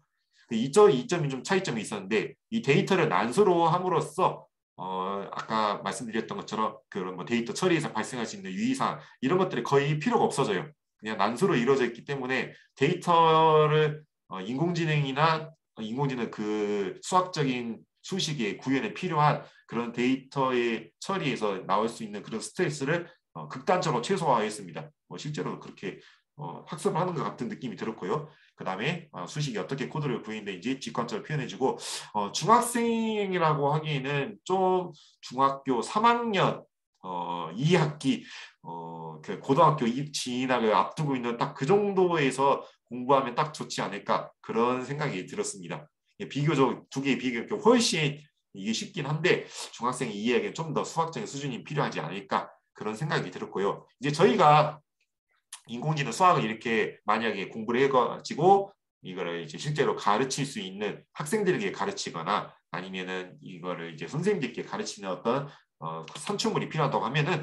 이 점이 좀 차이점이 있었는데 이 데이터를 난수로 함으로써 아까 말씀드렸던 것처럼 그런 뭐 데이터 처리에서 발생할 수 있는 유의사항 이런 것들이 거의 필요가 없어져요. 그냥 난수로 이루어져 있기 때문에 데이터를 인공지능 그 수학적인 수식의 구현에 필요한 그런 데이터의 처리에서 나올 수 있는 그런 스트레스를 극단적으로 최소화했습니다. 실제로 그렇게 학습을 하는 것 같은 느낌이 들었고요. 그 다음에 수식이 어떻게 코드를 구현되는지 직관적으로 표현해주고 중학생이라고 하기에는 좀 중학교 3학년 2학기 그 고등학교 진학을 앞두고 있는 딱 그 정도에서 공부하면 딱 좋지 않을까 그런 생각이 들었습니다. 비교적 두 개의 비교 훨씬 이게 쉽긴 한데 중학생이 이해하기에 좀 더 수학적인 수준이 필요하지 않을까 그런 생각이 들었고요. 이제 저희가 인공지능 수학을 이렇게 만약에 공부를 해가지고 이거를 이제 실제로 가르칠 수 있는 학생들에게 가르치거나 아니면은 이거를 이제 선생님들께 가르치는 어떤 산출물이 필요하다고 하면은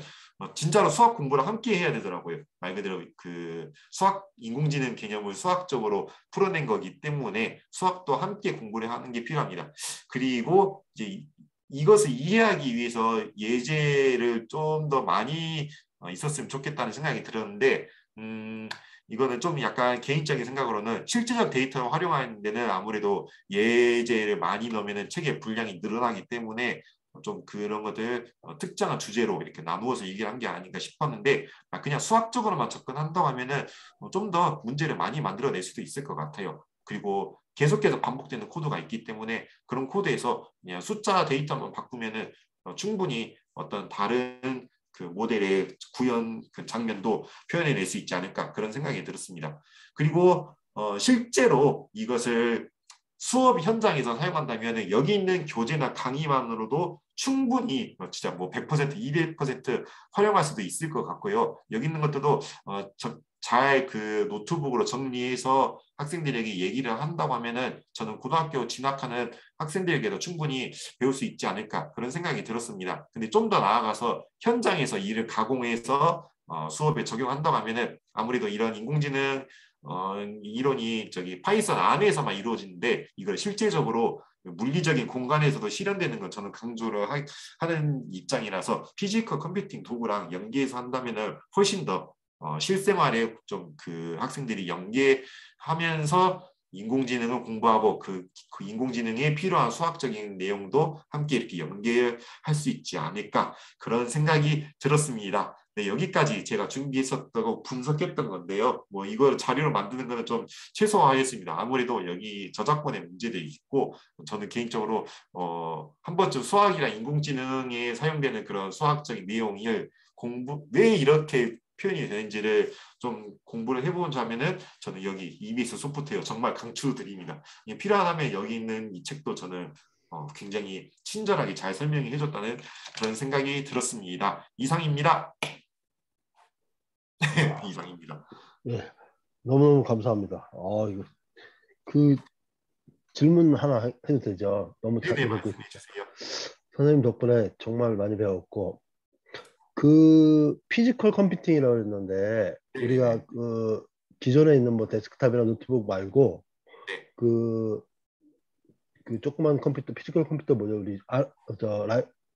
진짜로 수학 공부를 함께 해야 되더라고요. 말 그대로 그 수학 인공지능 개념을 수학적으로 풀어낸 거기 때문에 수학도 함께 공부를 하는 게 필요합니다. 그리고 이제 이것을 이해하기 위해서 예제를 좀 더 많이 있었으면 좋겠다는 생각이 들었는데 이거는 좀 약간 개인적인 생각으로는 실질적 데이터를 활용하는 데는 아무래도 예제를 많이 넣으면 책의 분량이 늘어나기 때문에 좀 그런 것들 특정한 주제로 이렇게 나누어서 얘기를 한 게 아닌가 싶었는데 그냥 수학적으로만 접근한다고 하면은 좀 더 문제를 많이 만들어낼 수도 있을 것 같아요. 그리고 계속해서 반복되는 코드가 있기 때문에 그런 코드에서 그냥 숫자 데이터만 바꾸면은 충분히 어떤 다른 그 모델의 구현 그 장면도 표현해낼 수 있지 않을까 그런 생각이 들었습니다. 그리고 실제로 이것을 수업 현장에서 사용한다면 여기 있는 교재나 강의만으로도 충분히 진짜 뭐 100%, 200% 활용할 수도 있을 것 같고요. 여기 있는 것들도 잘 그 노트북으로 정리해서 학생들에게 얘기를 한다고 하면은 저는 고등학교 진학하는 학생들에게도 충분히 배울 수 있지 않을까 그런 생각이 들었습니다. 근데 좀 더 나아가서 현장에서 이를 가공해서 수업에 적용한다고 하면은 아무래도 이런 인공지능 이론이 저기 파이썬 안에서만 이루어지는데 이걸 실제적으로 물리적인 공간에서도 실현되는 건 저는 강조를 하는 입장이라서 피지컬 컴퓨팅 도구랑 연계해서 한다면은 훨씬 더 실생활에 좀 그 학생들이 연계하면서 인공지능을 공부하고 그 인공지능에 필요한 수학적인 내용도 함께 이렇게 연계할 수 있지 않을까 그런 생각이 들었습니다. 네, 여기까지 제가 준비했었다고 분석했던 건데요. 뭐 이걸 자료로 만드는 거는 좀 최소화하겠습니다. 아무래도 여기 저작권의 문제들이 있고 저는 개인적으로 한 번쯤 수학이랑 인공지능에 사용되는 그런 수학적인 내용을 왜 이렇게 표현이 되는지를 좀 공부를 해보자면은 저는 여기 EBS 소프트웨어 정말 강추드립니다. 필요하다면 여기 있는 이 책도 저는 굉장히 친절하게 잘 설명해 줬다는 그런 생각이 들었습니다. 이상입니다. 이상입니다. 네, 너무너무 감사합니다. 이거 그 질문 하나 해도 되죠? 너무 잘 네네 이렇게 말씀해 주세요. 선생님 덕분에 정말 많이 배웠고 그 피지컬 컴퓨팅이라고 했는데 네네네. 우리가 그 기존에 있는 뭐 데스크탑이나 노트북 말고 네. 그, 그 조그만 컴퓨터 피지컬 컴퓨터 뭐죠? 우리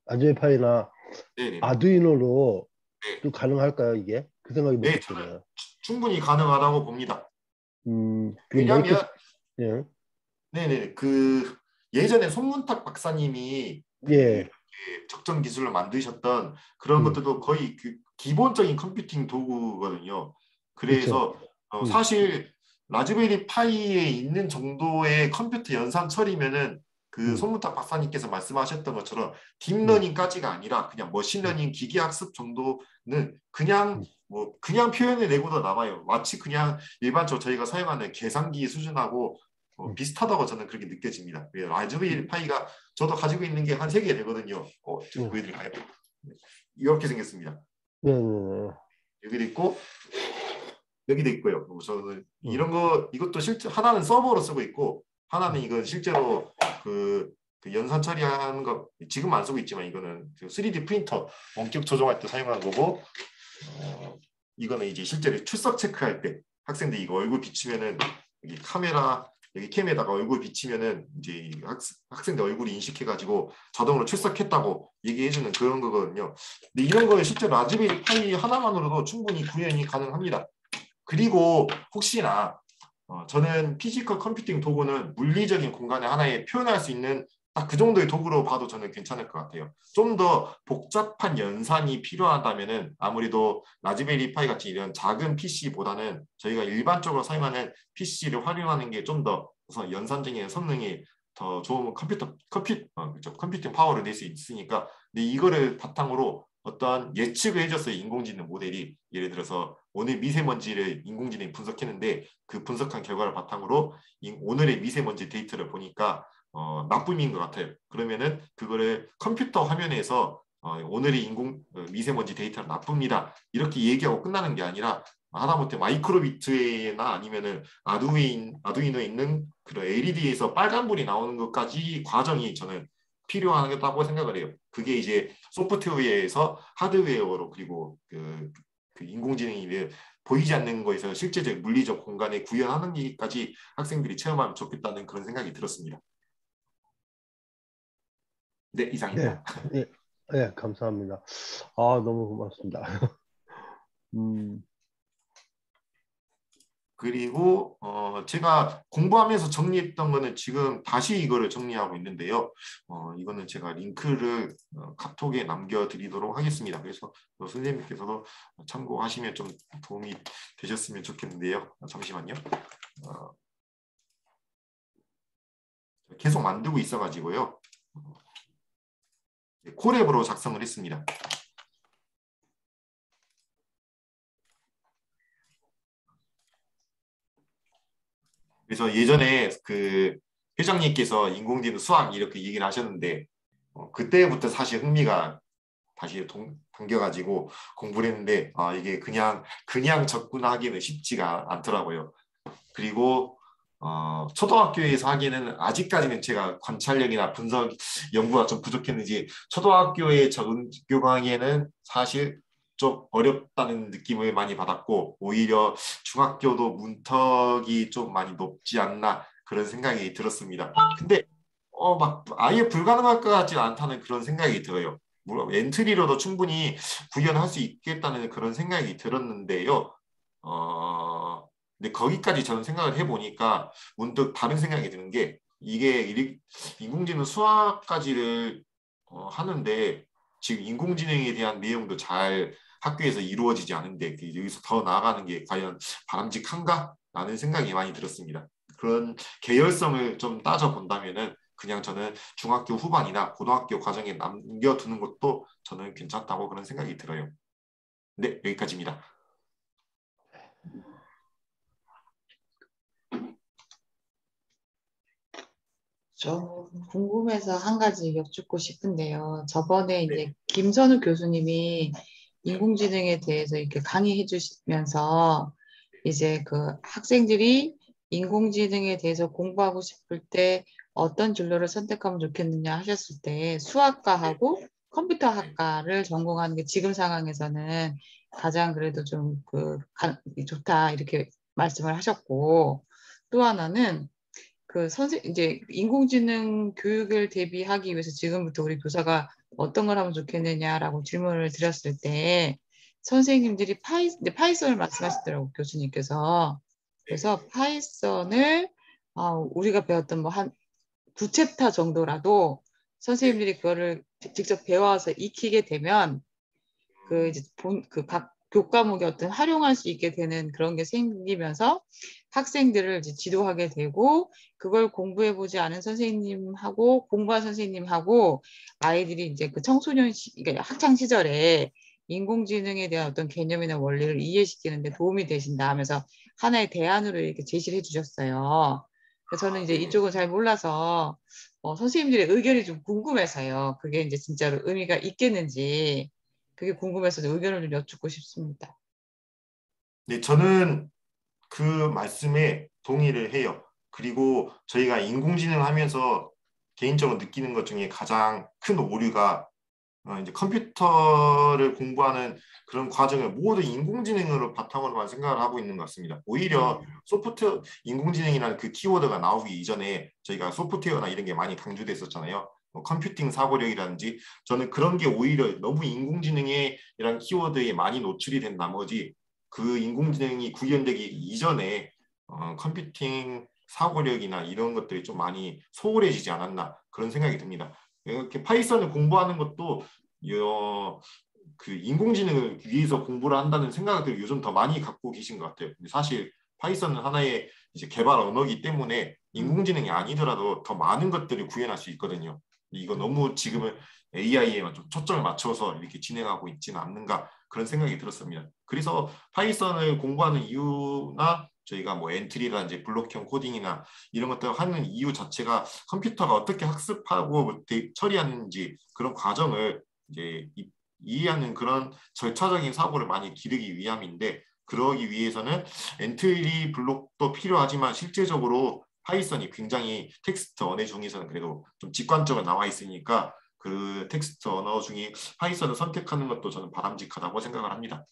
라즈베리파이나 네네네. 아두이노로 네. 또 가능할까요, 이게? 그 생각이 네, 문득 저는 드네요. 충분히 가능하다고 봅니다. 그럼 뭐 이렇게 왜냐하면 예, 네네 그 예전에 손문탁 박사님이 그 예, 적정 기술로 만드셨던 그런 음, 것들도 거의 그 기본적인 컴퓨팅 도구거든요. 그렇죠. 그래서 음, 사실 라즈베리 파이에 있는 정도의 컴퓨터 연산 처리면은 그 음, 손문탁 박사님께서 말씀하셨던 것처럼 음, 딥러닝까지가 아니라 그냥 음, 머신러닝 기계학습 정도는 그냥 음, 뭐 그냥 표현을 내고도 남아요. 마치 그냥 일반적으로 저희가 사용하는 계산기 수준하고 음, 비슷하다고 저는 그렇게 느껴집니다. 라즈베리 음, 파이가 저도 가지고 있는 게 한 3개 되거든요. 좀 음. 보여드릴까요? 이렇게 생겼습니다. 네, 네, 네. 여기도 있고 여기도 있고요. 저는 음, 이런 거 이것도 실제 하나는 서버로 쓰고 있고 하나는 음, 이건 실제로 그 연산 처리하는 거 지금 안 쓰고 있지만 이거는 그 3D 프린터 원격 조종할 때 사용한 거고 이거는 이제 실제로 출석 체크할 때 학생들이 이거 얼굴 비치면은 여기 카메라 여기 캠에다가 얼굴 비치면은 이제 학생들 얼굴 인식해가지고 자동으로 출석했다고 얘기해주는 그런 거거든요. 근데 이런 거는 실제 라즈베리 파이 하나만으로도 충분히 구현이 가능합니다. 그리고 혹시나 저는 피지컬 컴퓨팅 도구는 물리적인 공간에 하나에 표현할 수 있는 딱 그 정도의 도구로 봐도 저는 괜찮을 것 같아요. 좀 더 복잡한 연산이 필요하다면은 아무래도 라즈베리 파이 같이 이런 작은 PC보다는 저희가 일반적으로 사용하는 PC를 활용하는 게 좀 더 우선 연산적인 성능이 더 좋은 그렇죠. 컴퓨팅 파워를 낼 수 있으니까 근데 이거를 바탕으로 어떤 예측을 해줬어요. 인공지능 모델이 예를 들어서 오늘 미세먼지를 인공지능이 분석했는데 그 분석한 결과를 바탕으로 오늘의 미세먼지 데이터를 보니까 나쁨인 것 같아요. 그러면은 그거를 컴퓨터 화면에서 오늘의 미세먼지 데이터는 나쁩니다. 이렇게 얘기하고 끝나는 게 아니라 하다못해 마이크로비트나 아니면은 아두이노에 있는 그런 LED에서 빨간불이 나오는 것까지 과정이 저는 필요하다고 생각을 해요. 그게 이제 소프트웨어에서 하드웨어로 그리고 그 인공지능이 보이지 않는 거에서 실제적 물리적 공간에 구현하는 게까지 학생들이 체험하면 좋겠다는 그런 생각이 들었습니다. 네, 네, 이상입니다. 네, 네, 감사합니다. 아, 너무 고맙습니다. 그리고 제가 공부하면서 정리했던 거는 지금 다시 이거를 정리하고 있는데요. 이거는 제가 링크를 카톡에 남겨드리도록 하겠습니다. 그래서 선생님께서도 참고하시면 좀 도움이 되셨으면 좋겠는데요. 잠시만요. 계속 만들고 있어가지고요. 콜앱으로 작성을 했습니다. 그래서 예전에 그 회장님께서 인공지능 수학 이렇게 얘기를 하셨는데 그때부터 사실 흥미가 다시 당겨가지고 공부를 했는데 이게 그냥 접근하기는 쉽지가 않더라고요. 그리고 초등학교에서 하기에는 아직까지는 제가 관찰력이나 분석 연구가 좀 부족했는지 초등학교에 적용하기에는 사실 좀 어렵다는 느낌을 많이 받았고 오히려 중학교도 문턱이 좀 많이 높지 않나 그런 생각이 들었습니다. 근데 막 아예 불가능할 것 같지 않다는 그런 생각이 들어요. 물론 엔트리로도 충분히 구현할 수 있겠다는 그런 생각이 들었는데요. 근데 거기까지 저는 생각을 해보니까 문득 다른 생각이 드는 게 이게 인공지능 수학까지를 하는데 지금 인공지능에 대한 내용도 잘 학교에서 이루어지지 않은데 여기서 더 나아가는 게 과연 바람직한가? 라는 생각이 많이 들었습니다. 그런 계열성을 좀 따져본다면은 그냥 저는 중학교 후반이나 고등학교 과정에 남겨두는 것도 저는 괜찮다고 그런 생각이 들어요. 네, 여기까지입니다. 저 궁금해서 한 가지 여쭙고 싶은데요. 저번에 이제 김선우 교수님이 인공지능에 대해서 이렇게 강의해 주시면서 이제 그 학생들이 인공지능에 대해서 공부하고 싶을 때 어떤 진로를 선택하면 좋겠느냐 하셨을 때 수학과하고 컴퓨터학과를 전공하는 게 지금 상황에서는 가장 그래도 좀 좋다 이렇게 말씀을 하셨고 또 하나는 이제 인공지능 교육을 대비하기 위해서 지금부터 우리 교사가 어떤 걸 하면 좋겠느냐라고 질문을 드렸을 때 선생님들이 파이썬을 말씀하시더라고 교수님께서. 그래서 파이썬을 우리가 배웠던 뭐 한 9챕터 정도라도 선생님들이 그거를 직접 배워서 익히게 되면 이제 각 교과목에 어떤 활용할 수 있게 되는 그런 게 생기면서 학생들을 이제 지도하게 되고 그걸 공부해보지 않은 선생님하고 공부한 선생님하고 아이들이 이제 그 그러니까 학창 시절에 인공지능에 대한 어떤 개념이나 원리를 이해시키는 데 도움이 되신다 하면서 하나의 대안으로 이렇게 제시를 해주셨어요. 그래서 저는 이제 이쪽은 잘 몰라서 선생님들의 의견이 좀 궁금해서요. 그게 이제 진짜로 의미가 있겠는지 그게 궁금해서 의견을 좀 여쭙고 싶습니다. 네, 저는 그 말씀에 동의를 해요. 그리고 저희가 인공지능 하면서 개인적으로 느끼는 것 중에 가장 큰 오류가 이제 컴퓨터를 공부하는 그런 과정을 모두 인공지능으로 바탕으로만 생각을 하고 있는 것 같습니다. 오히려 인공지능이라는 그 키워드가 나오기 이전에 저희가 소프트웨어나 이런 게 많이 강조됐었잖아요. 컴퓨팅 사고력이라든지 저는 그런 게 오히려 너무 인공지능의 이런 키워드에 많이 노출이 된 나머지 그 인공지능이 구현되기 이전에 컴퓨팅 사고력이나 이런 것들이 좀 많이 소홀해지지 않았나 그런 생각이 듭니다. 이렇게 파이썬을 공부하는 것도 그 인공지능을 위해서 공부를 한다는 생각을 요즘 더 많이 갖고 계신 것 같아요. 근데 사실 파이썬은 하나의 이제 개발 언어이기 때문에 인공지능이 아니더라도 더 많은 것들을 구현할 수 있거든요. 이거 너무 지금은 AI에만 좀 초점을 맞춰서 이렇게 진행하고 있지는 않는가 그런 생각이 들었습니다. 그래서 파이썬을 공부하는 이유나 저희가 뭐 엔트리나 이제 블록형 코딩이나 이런 것들 하는 이유 자체가 컴퓨터가 어떻게 학습하고 처리하는지 그런 과정을 이제 이해하는 그런 절차적인 사고를 많이 기르기 위함인데 그러기 위해서는 엔트리 블록도 필요하지만 실제적으로 파이썬이 굉장히 텍스트 언어 중에서는 그래도 좀 직관적으로 나와 있으니까 그 텍스트 언어 중에 파이썬을 선택하는 것도 저는 바람직하다고 생각을 합니다.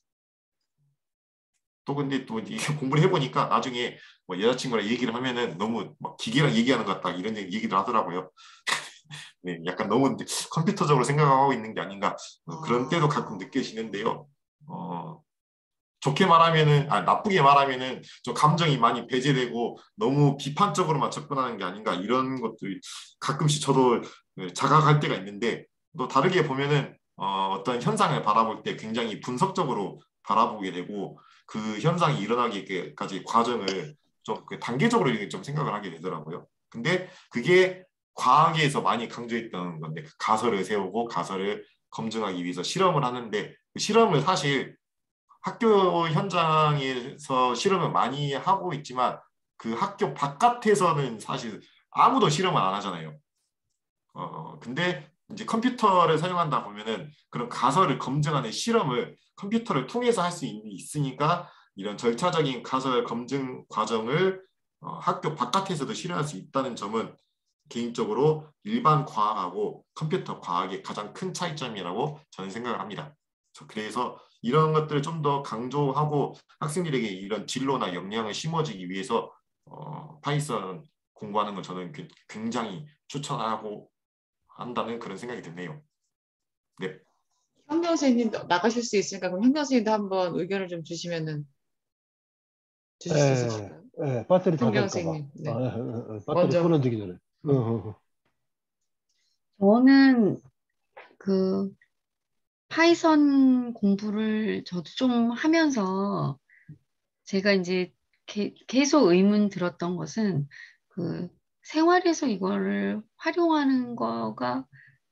또 근데 또 이게 공부를 해보니까 나중에 뭐 여자친구랑 얘기를 하면은 너무 막 기계랑 얘기하는 것 같다 이런 얘기를 하더라고요. 네, 약간 너무 컴퓨터적으로 생각하고 있는 게 아닌가 그런 때도 가끔 느껴지는데요. 좋게 말하면은 나쁘게 말하면은 좀 감정이 많이 배제되고 너무 비판적으로만 접근하는 게 아닌가 이런 것들이 가끔씩 저도 자각할 때가 있는데 또 다르게 보면은 어떤 현상을 바라볼 때 굉장히 분석적으로 바라보게 되고 그 현상이 일어나기까지 과정을 좀 단계적으로 좀 생각을 하게 되더라고요. 근데 그게 과학에서 많이 강조했던 건데 그 가설을 세우고 가설을 검증하기 위해서 실험을 하는데 그 실험을 사실 학교 현장에서 실험을 많이 하고 있지만 그 학교 바깥에서는 사실 아무도 실험을 안 하잖아요. 근데 이제 컴퓨터를 사용한다 보면은 그런 가설을 검증하는 실험을 컴퓨터를 통해서 할 수 있으니까 이런 절차적인 가설 검증 과정을 학교 바깥에서도 실현할 수 있다는 점은 개인적으로 일반 과학하고 컴퓨터 과학의 가장 큰 차이점이라고 저는 생각을 합니다. 그래서 이런 것들을 좀 더 강조하고 학생들에게 이런 진로나 역량을 심어주기 위해서 파이썬 공부하는 건 저는 굉장히 추천하고 한다는 그런 생각이 드네요. 네. 현경 선생님 나가실 수 있으니까 그럼 현경 선생님도 한번 의견을 좀 주시면은 주실 수 있으실까요? 네, 배터리 다 현경 될까 봐. 선생님, 네. 배터리 먼저. 끊어지기 전에. 저는 그 파이썬 공부를 저도 좀 하면서 제가 이제 계속 의문 들었던 것은 그 생활에서 이거를 활용하는 거가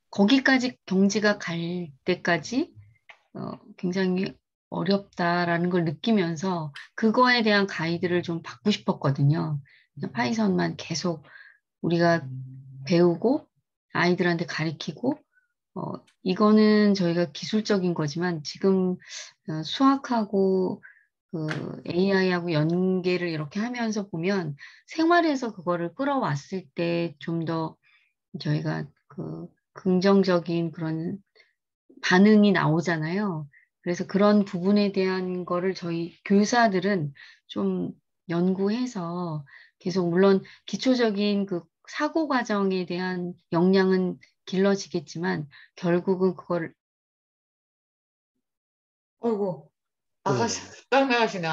거기까지 경지가 갈 때까지 굉장히 어렵다라는 걸 느끼면서 그거에 대한 가이드를 좀 받고 싶었거든요. 그냥 파이썬만 계속 우리가 배우고 아이들한테 가르치고 이거는 저희가 기술적인 거지만 지금 수학하고 그 AI하고 연계를 이렇게 하면서 보면 생활에서 그거를 끌어왔을 때 좀 더 저희가 그 긍정적인 그런 반응이 나오잖아요. 그래서 그런 부분에 대한 거를 저희 교사들은 좀 연구해서 계속 물론 기초적인 그 사고 과정에 대한 역량은 길러지겠지만 결국은 그걸 어이구, 네. 딱 나가시네.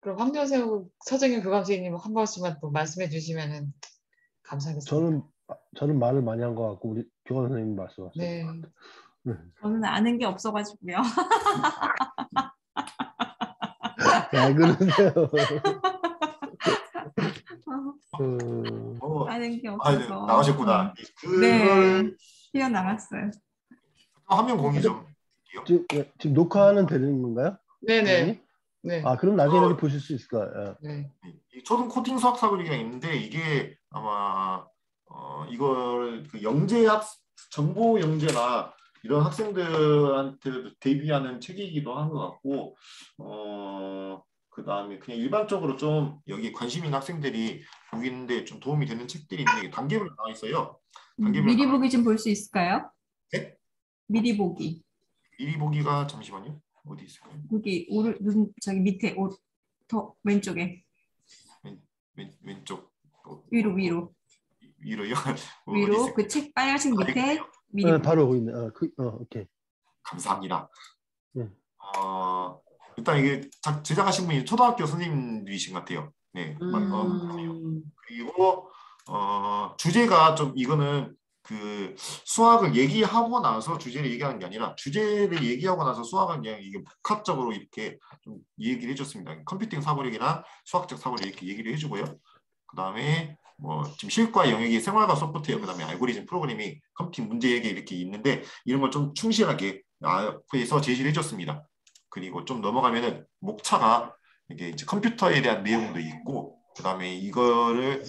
그럼 황교세우 서정인 교감선생님 한 말씀만 또 말씀해 주시면은 감사하겠습니다. 저는 말을 많이 한 것 같고 우리 교감 선생님 말씀하세요. 네. 저는 아는 게 없어가지고요. 왜 그러세요? 아는 게 네, 없어서. 나가셨구나. 네, 그걸 튀어나갔어요. 화면 공유 좀 할게요. 지금 녹화는 되는 건가요? 네네. 선생님? 네. 그럼 나중에 이렇게 보실 수 있을 거예요. 네. 초등 코딩 수학 사고리가 있는데 이게 아마 이걸 그 영재학 정보 영재나 이런 학생들한테 대비하는 책이기도 한 것 같고 그 다음에 그냥 일반적으로 좀 여기 관심 있는 학생들이 보기는데 좀 도움이 되는 책들이 있는데 단계별로 나와 있어요. 단계별로 미리 보기 좀 볼 수 있을까요? 네? 미리 보기. 미리 보기가 잠시만요. 어디 있을까요? 여기 저기 밑에 더 왼쪽에 왼쪽 위로 위로요? 어디 위로 있을까요? 그 책 빨간색 밑에 미리 보기. 바로 보고 있네. 오케이. 감사합니다. 네. 일단 이게 제작하신 분이 초등학교 선생님이신 것 같아요. 네, 그리고 주제가 좀 이거는 그 수학을 얘기하고 나서 주제를 얘기하는 게 아니라 주제를 얘기하고 나서 수학을 그냥 이게 복합적으로 이렇게 좀 얘기를 해줬습니다. 컴퓨팅 사고력이나 수학적 사고력 이렇게 얘기를 해주고요. 그 다음에 뭐 지금 실과 영역이 생활과 소프트웨어, 그다음에 알고리즘 프로그래밍, 컴퓨팅 문제에게 이렇게 있는데 이런 걸 좀 충실하게 앞에서 제시를 해줬습니다. 그리고 좀 넘어가면은 목차가 이게 이제 컴퓨터에 대한 내용도 있고, 그다음에 이거를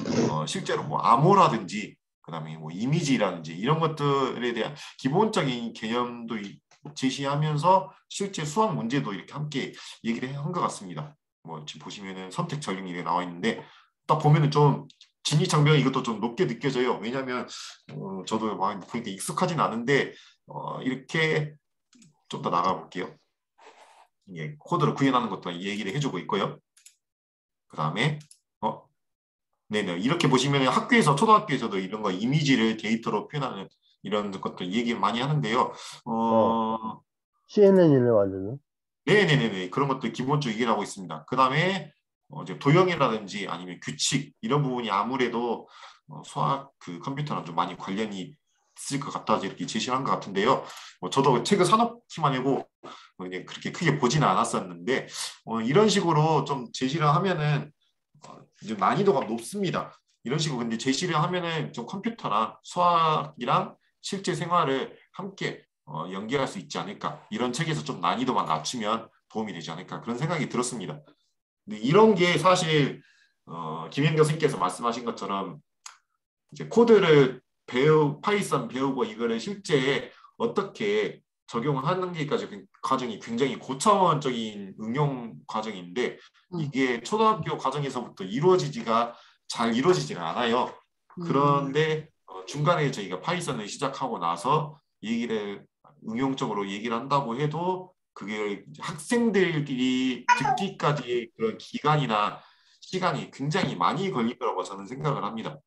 실제로 뭐 암호라든지, 그다음에 뭐 이미지라든지 이런 것들에 대한 기본적인 개념도 제시하면서 실제 수학 문제도 이렇게 함께 얘기를 한 것 같습니다. 뭐 지금 보시면은 선택 전형 이게 나와 있는데 딱 보면은 좀 진입장벽이 이것도 좀 높게 느껴져요. 왜냐하면 저도 막 보니까 익숙하진 않은데 이렇게 좀 더 나가 볼게요. 예, 코드를 구현하는 것도 얘기를 해주고 있고요. 그 다음에 네네, 이렇게 보시면 학교에서 초등학교에서도 이런 거 이미지를 데이터로 표현하는 이런 것들 얘기 많이 하는데요. CNN이네 완전히. 네네네네, 그런 것들 기본적으로 얘기를 하고 있습니다. 그 다음에 이제 도형이라든지 아니면 규칙 이런 부분이 아무래도 수학 그 컴퓨터랑 좀 많이 관련이 있을 것 같다 이렇게 제시를 한 것 같은데요. 저도 책을 사놓기만 해고 이제 그렇게 크게 보지는 않았었는데 이런 식으로 좀 제시를 하면은 이제 난이도가 높습니다. 이런 식으로 근데 제시를 하면은 좀 컴퓨터랑 수학이랑 실제 생활을 함께 연계할 수 있지 않을까. 이런 책에서 좀 난이도만 낮추면 도움이 되지 않을까. 그런 생각이 들었습니다. 근데 이런 게 사실 김현 교수님께서 말씀하신 것처럼 이제 코드를 파이썬 배우고 이거를 실제 어떻게 적용하는 게까지 과정이 굉장히 고차원적인 응용 과정인데 이게 초등학교 과정에서부터 잘 이루어지지가 않아요. 그런데 중간에 저희가 파이썬을 시작하고 나서 얘기를 응용적으로 얘기를 한다고 해도 그게 학생들끼리 듣기까지 그런 기간이나 시간이 굉장히 많이 걸릴 거라고 저는 생각을 합니다.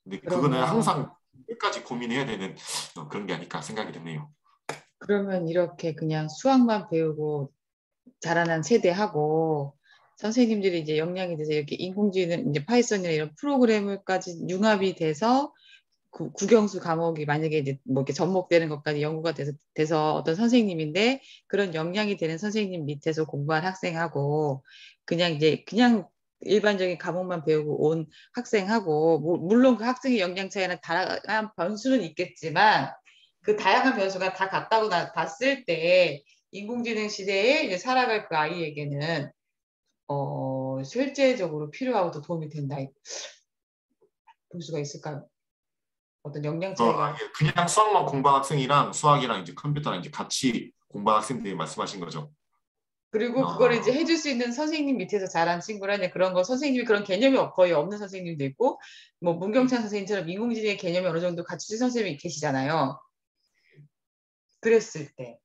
근데 그거는 그러면 항상 끝까지 고민해야 되는 그런 게 아닐까 생각이 드네요. 그러면 이렇게 그냥 수학만 배우고 자라난 세대하고 선생님들이 이제 역량이 돼서 이렇게 인공지능, 이제 파이썬이나 이런 프로그램을까지 융합이 돼서 국영수 과목이 만약에 이제 뭐 이렇게 접목되는 것까지 연구가 돼서 어떤 선생님인데 그런 역량이 되는 선생님 밑에서 공부한 학생하고 그냥 이제 그냥 일반적인 과목만 배우고 온 학생하고 물론 그 학생의 역량 차이는 다양한 변수는 있겠지만 그 다양한 변수가 다 같다고 봤을 때 인공지능 시대에 이제 살아갈 그 아이에게는 실제적으로 필요하고 또 도움이 된다 볼 수가 있을까요? 어떤 역량 차이가 그냥 수학만 공부한 학생이랑 수학이랑 이제 컴퓨터랑 이제 같이 공부한 학생들이 말씀하신 거죠. 그리고 그걸 이제 해줄 수 있는 선생님 밑에서 자란 친구라는 그런 거 선생님이 그런 개념이 거의 없는 선생님도 있고 뭐 문경찬 선생님처럼 인공지능의 개념이 어느 정도 갖추신 선생님이 계시잖아요. 그랬을 때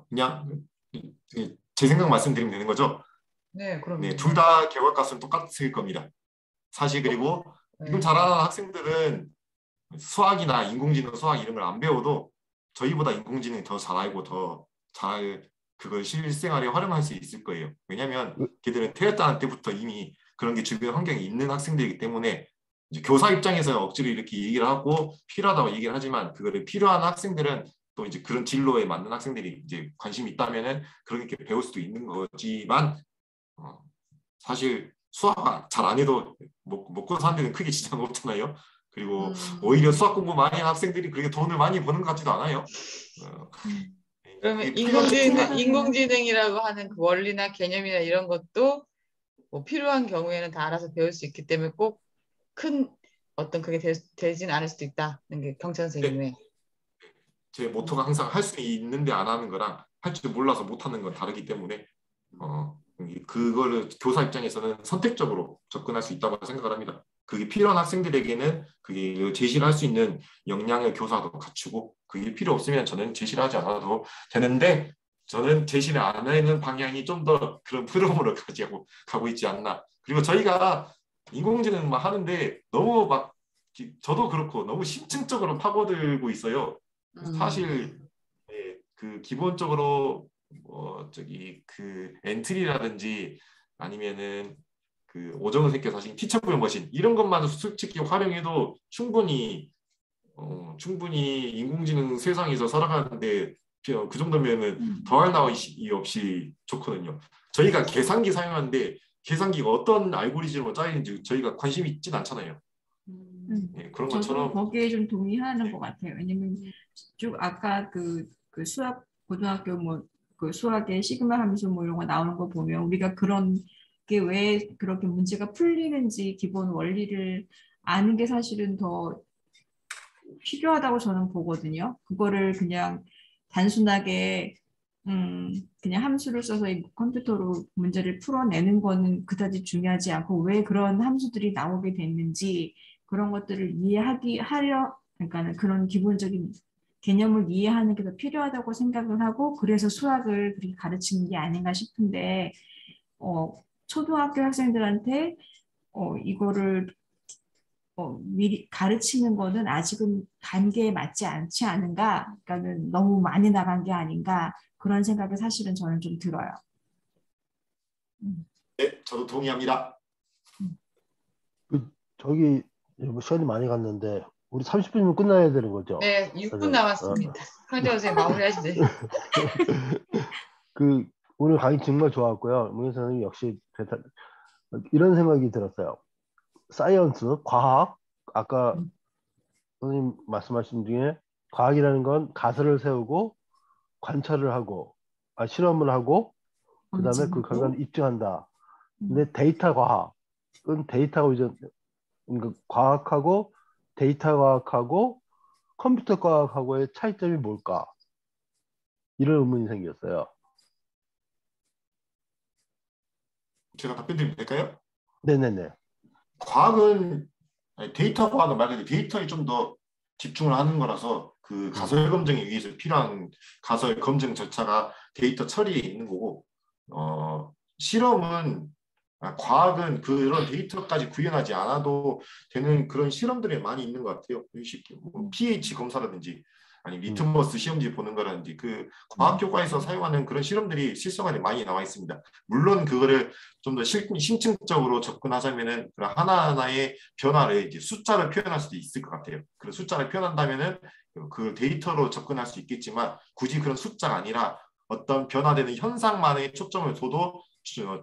그냥 제 생각 말씀드리면 되는 거죠. 네, 그럼 네, 둘 다 결과값은 똑같을 겁니다. 사실 그리고 지금 자라는 학생들은 수학이나 인공지능 수학 이런 걸 안 배워도 저희보다 인공지능 더 잘 알고 더 잘 그걸 실생활에 활용할 수 있을 거예요. 왜냐하면 걔들은 태어날 때부터 이미 그런 게 주변 환경에 있는 학생들이기 때문에 이제 교사 입장에서는 억지로 이렇게 얘기를 하고 필요하다고 얘기를 하지만 그거를 필요한 학생들은 또 이제 그런 진로에 맞는 학생들이 이제 관심이 있다면은 그렇게 배울 수도 있는 거지만 사실 수학 잘 안 해도 먹고 사는 데는 크게 지장 없잖아요. 그리고 오히려 수학 공부 많이 하는 학생들이 그렇게 돈을 많이 버는 것 같지도 않아요. 그러면 필요한 인공지능이라고 하는 그 원리나 개념이나 이런 것도 뭐 필요한 경우에는 다 알아서 배울 수 있기 때문에 꼭 큰 어떤 그게 되진 않을 수도 있다는 게 경찬 선생님의 제 모토가 항상 할 수 있는데 안 하는 거랑 할 줄 몰라서 못 하는 건 다르기 때문에 그거를 교사 입장에서는 선택적으로 접근할 수 있다고 생각을 합니다. 그게 필요한 학생들에게는 그게 제시를 할 수 있는 역량을 교사도 갖추고 그게 필요 없으면 저는 제시를 하지 않아도 되는데 저는 제시를 안 하는 방향이 좀 더 그런 흐름으로 가고 있지 않나. 그리고 저희가 인공지능만 하는데 너무 막 저도 그렇고 너무 심층적으로 파고들고 있어요. 사실 그 기본적으로 그 엔트리라든지 아니면은 그 오정은 새끼 사실 티처블 머신 이런 것만 솔직히 활용해도 충분히 인공지능 세상에서 살아가는데 그 정도면은 더할 나위 없이 좋거든요. 저희가 계산기 사용하는데 계산기가 어떤 알고리즘으로 짜이는지 저희가 관심이 있진 않잖아요. 예, 그런 저도 것처럼 거기에 좀 동의하는 것 같아요. 왜냐면 쭉 아까 그 수학 고등학교 뭐 그 수학의 시그마 함수 뭐 이런 거 나오는 거 보면 우리가 그런 게 왜 그렇게 문제가 풀리는지 기본 원리를 아는 게 사실은 더 필요하다고 저는 보거든요. 그거를 그냥 단순하게 그냥 함수를 써서 이 컴퓨터로 문제를 풀어내는 거는 그다지 중요하지 않고 왜 그런 함수들이 나오게 됐는지 그런 것들을 그러니까 그런 기본적인 개념을 이해하는 게 더 필요하다고 생각을 하고 그래서 수학을 그렇게 가르치는 게 아닌가 싶은데 어, 초등학교 학생들한테 이거를 미리 가르치는 거는 아직은 단계에 맞지 않지 않은가? 그러니까는 너무 많이 나간 게 아닌가? 그런 생각이 사실은 저는 좀 들어요. 네, 저도 동의합니다. 저기 뭐 시간이 많이 갔는데 우리 30분이면 끝나야 되는 거죠? 네, 6분 네. 남았습니다. 황재 선생님 마무리하시죠. 그 오늘 강의 정말 좋았고요. 문희 선생님 역시 이런 생각이 들었어요. 사이언스, 과학, 아까 선생님 말씀하신 중에 과학이라는 건 가설을 세우고 관찰을 하고 실험을 하고 그 다음에 그 검증하고 결과를 입증한다. 근데 데이터 과학은 데이터가 이제 그러니까 과학하고 데이터 과학하고 컴퓨터 과학하고의 차이점이 뭘까? 이런 의문이 생겼어요. 제가 답변 드리면 될까요? 네네네. 과학은 데이터 과학은 말 그대로 데이터에 좀 더 집중을 하는 거라서 그 가설 검증에 위해서 필요한 가설 검증 절차가 데이터 처리에 있는 거고 실험은 과학은 그런 데이터까지 구현하지 않아도 되는 그런 실험들이 많이 있는 것 같아요. 쉽게 뭐 pH 검사라든지 아니 리트머스 시험지 보는 거라든지 그 과학 교과에서 사용하는 그런 실험들이 실생활에 많이 나와 있습니다. 물론 그거를 좀 더 심층적으로 접근하자면은 그런 하나하나의 변화를 이제 숫자를 표현할 수도 있을 것 같아요. 그런 숫자를 표현한다면은 그 데이터로 접근할 수 있겠지만 굳이 그런 숫자가 아니라 어떤 변화되는 현상만에 초점을 둬도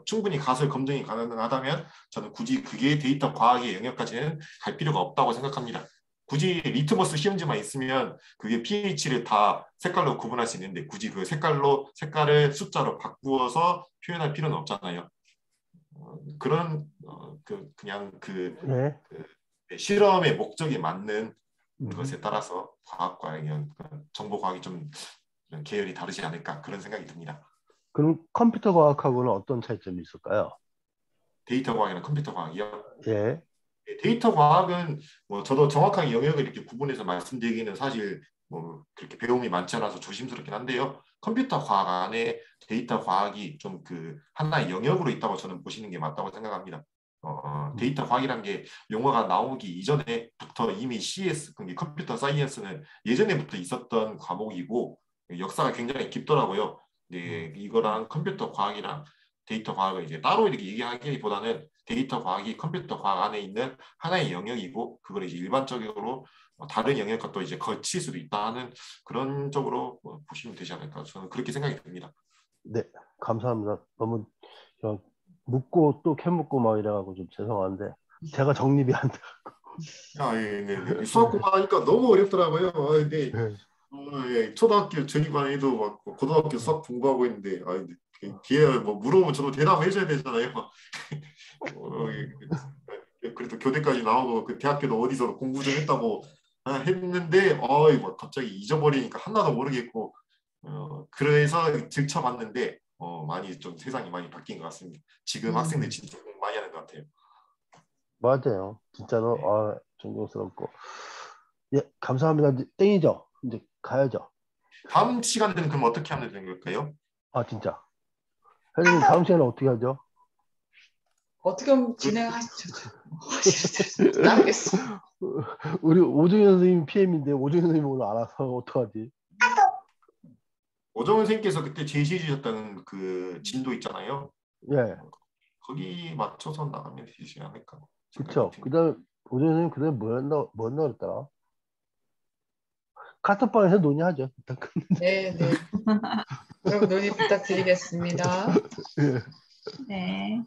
충분히 가설 검증이 가능하다면 저는 굳이 그게 데이터 과학의 영역까지는 갈 필요가 없다고 생각합니다. 굳이 리트머스 시험지만 있으면 그게 pH를 다 색깔로 구분할 수 있는데 굳이 그 색깔을 숫자로 바꾸어서 표현할 필요는 없잖아요. 그런 그냥 네. 실험의 목적에 맞는 것에 따라서 과학과 정보 과학이 좀 계열이 다르지 않을까 그런 생각이 듭니다. 그럼 컴퓨터 과학하고는 어떤 차이점이 있을까요? 데이터 과학이랑 컴퓨터 과학이요? 예. 데이터 과학은 뭐 저도 정확하게 영역을 이렇게 구분해서 말씀드리기는 사실 뭐 그렇게 배움이 많지 않아서 조심스럽긴 한데요. 컴퓨터 과학 안에 데이터 과학이 좀 그 하나의 영역으로 있다고 저는 보시는 게 맞다고 생각합니다. 데이터 과학이란 게 용어가 나오기 이전에부터 이미 CS, 컴퓨터 사이언스는 예전에부터 있었던 과목이고 역사가 굉장히 깊더라고요. 네, 이거랑 컴퓨터 과학이랑 데이터 과학을 이제 따로 이렇게 얘기하기보다는 데이터 과학이 컴퓨터 과학 안에 있는 하나의 영역이고 그걸 이제 일반적으로 다른 영역과 또 이제 거칠 수도 있다 하는 그런 쪽으로 보시면 되지 않을까 저는 그렇게 생각이 듭니다. 네, 감사합니다. 너무 묻고 또 캐묻고 막 이래가지고 좀 죄송한데 제가 정립이 안 돼. 네. 수학 공부하니까 너무 어렵더라고요. 근데 초등학교 전이반에도 막 고등학교 수학 공부하고 있는데 뒤에 뭐 물어보면 저도 대답을 해줘야 되잖아요. 그래도 교대까지 나오고 그 대학교도 어디서 공부 좀 했다고 했는데 갑자기 잊어버리니까 하나도 모르겠고 그래서 들춰봤는데 많이 좀 세상이 많이 바뀐 것 같습니다. 지금 학생들 진짜 공부 많이 하는 것 같아요. 맞아요. 진짜로 존경스럽고. 예, 감사합니다. 이제 땡이죠. 이제 가야죠. 다음 시간에는 그럼 어떻게 하면 되는 걸까요? 진짜. 선생님 다음 시간에 어떻게 하죠? 어떻게 하면 진행하시죠? 나겠어. 우리 오정현 선생님 PM인데 오정현 선생님 오늘 안 와서 어떡하지? 오정은 선생님께서 그때 제시해 주셨던 그 진도 있잖아요. 예. 거기 맞춰서 나가면 되지 않을까 그쵸. 생각이 듭니다. 그다음 오정현 선생님 그다음 뭐였나 그랬더라? 카톡방에서 논의하죠. 일단 네, 네. 그럼 논의 부탁드리겠습니다. 예. 네.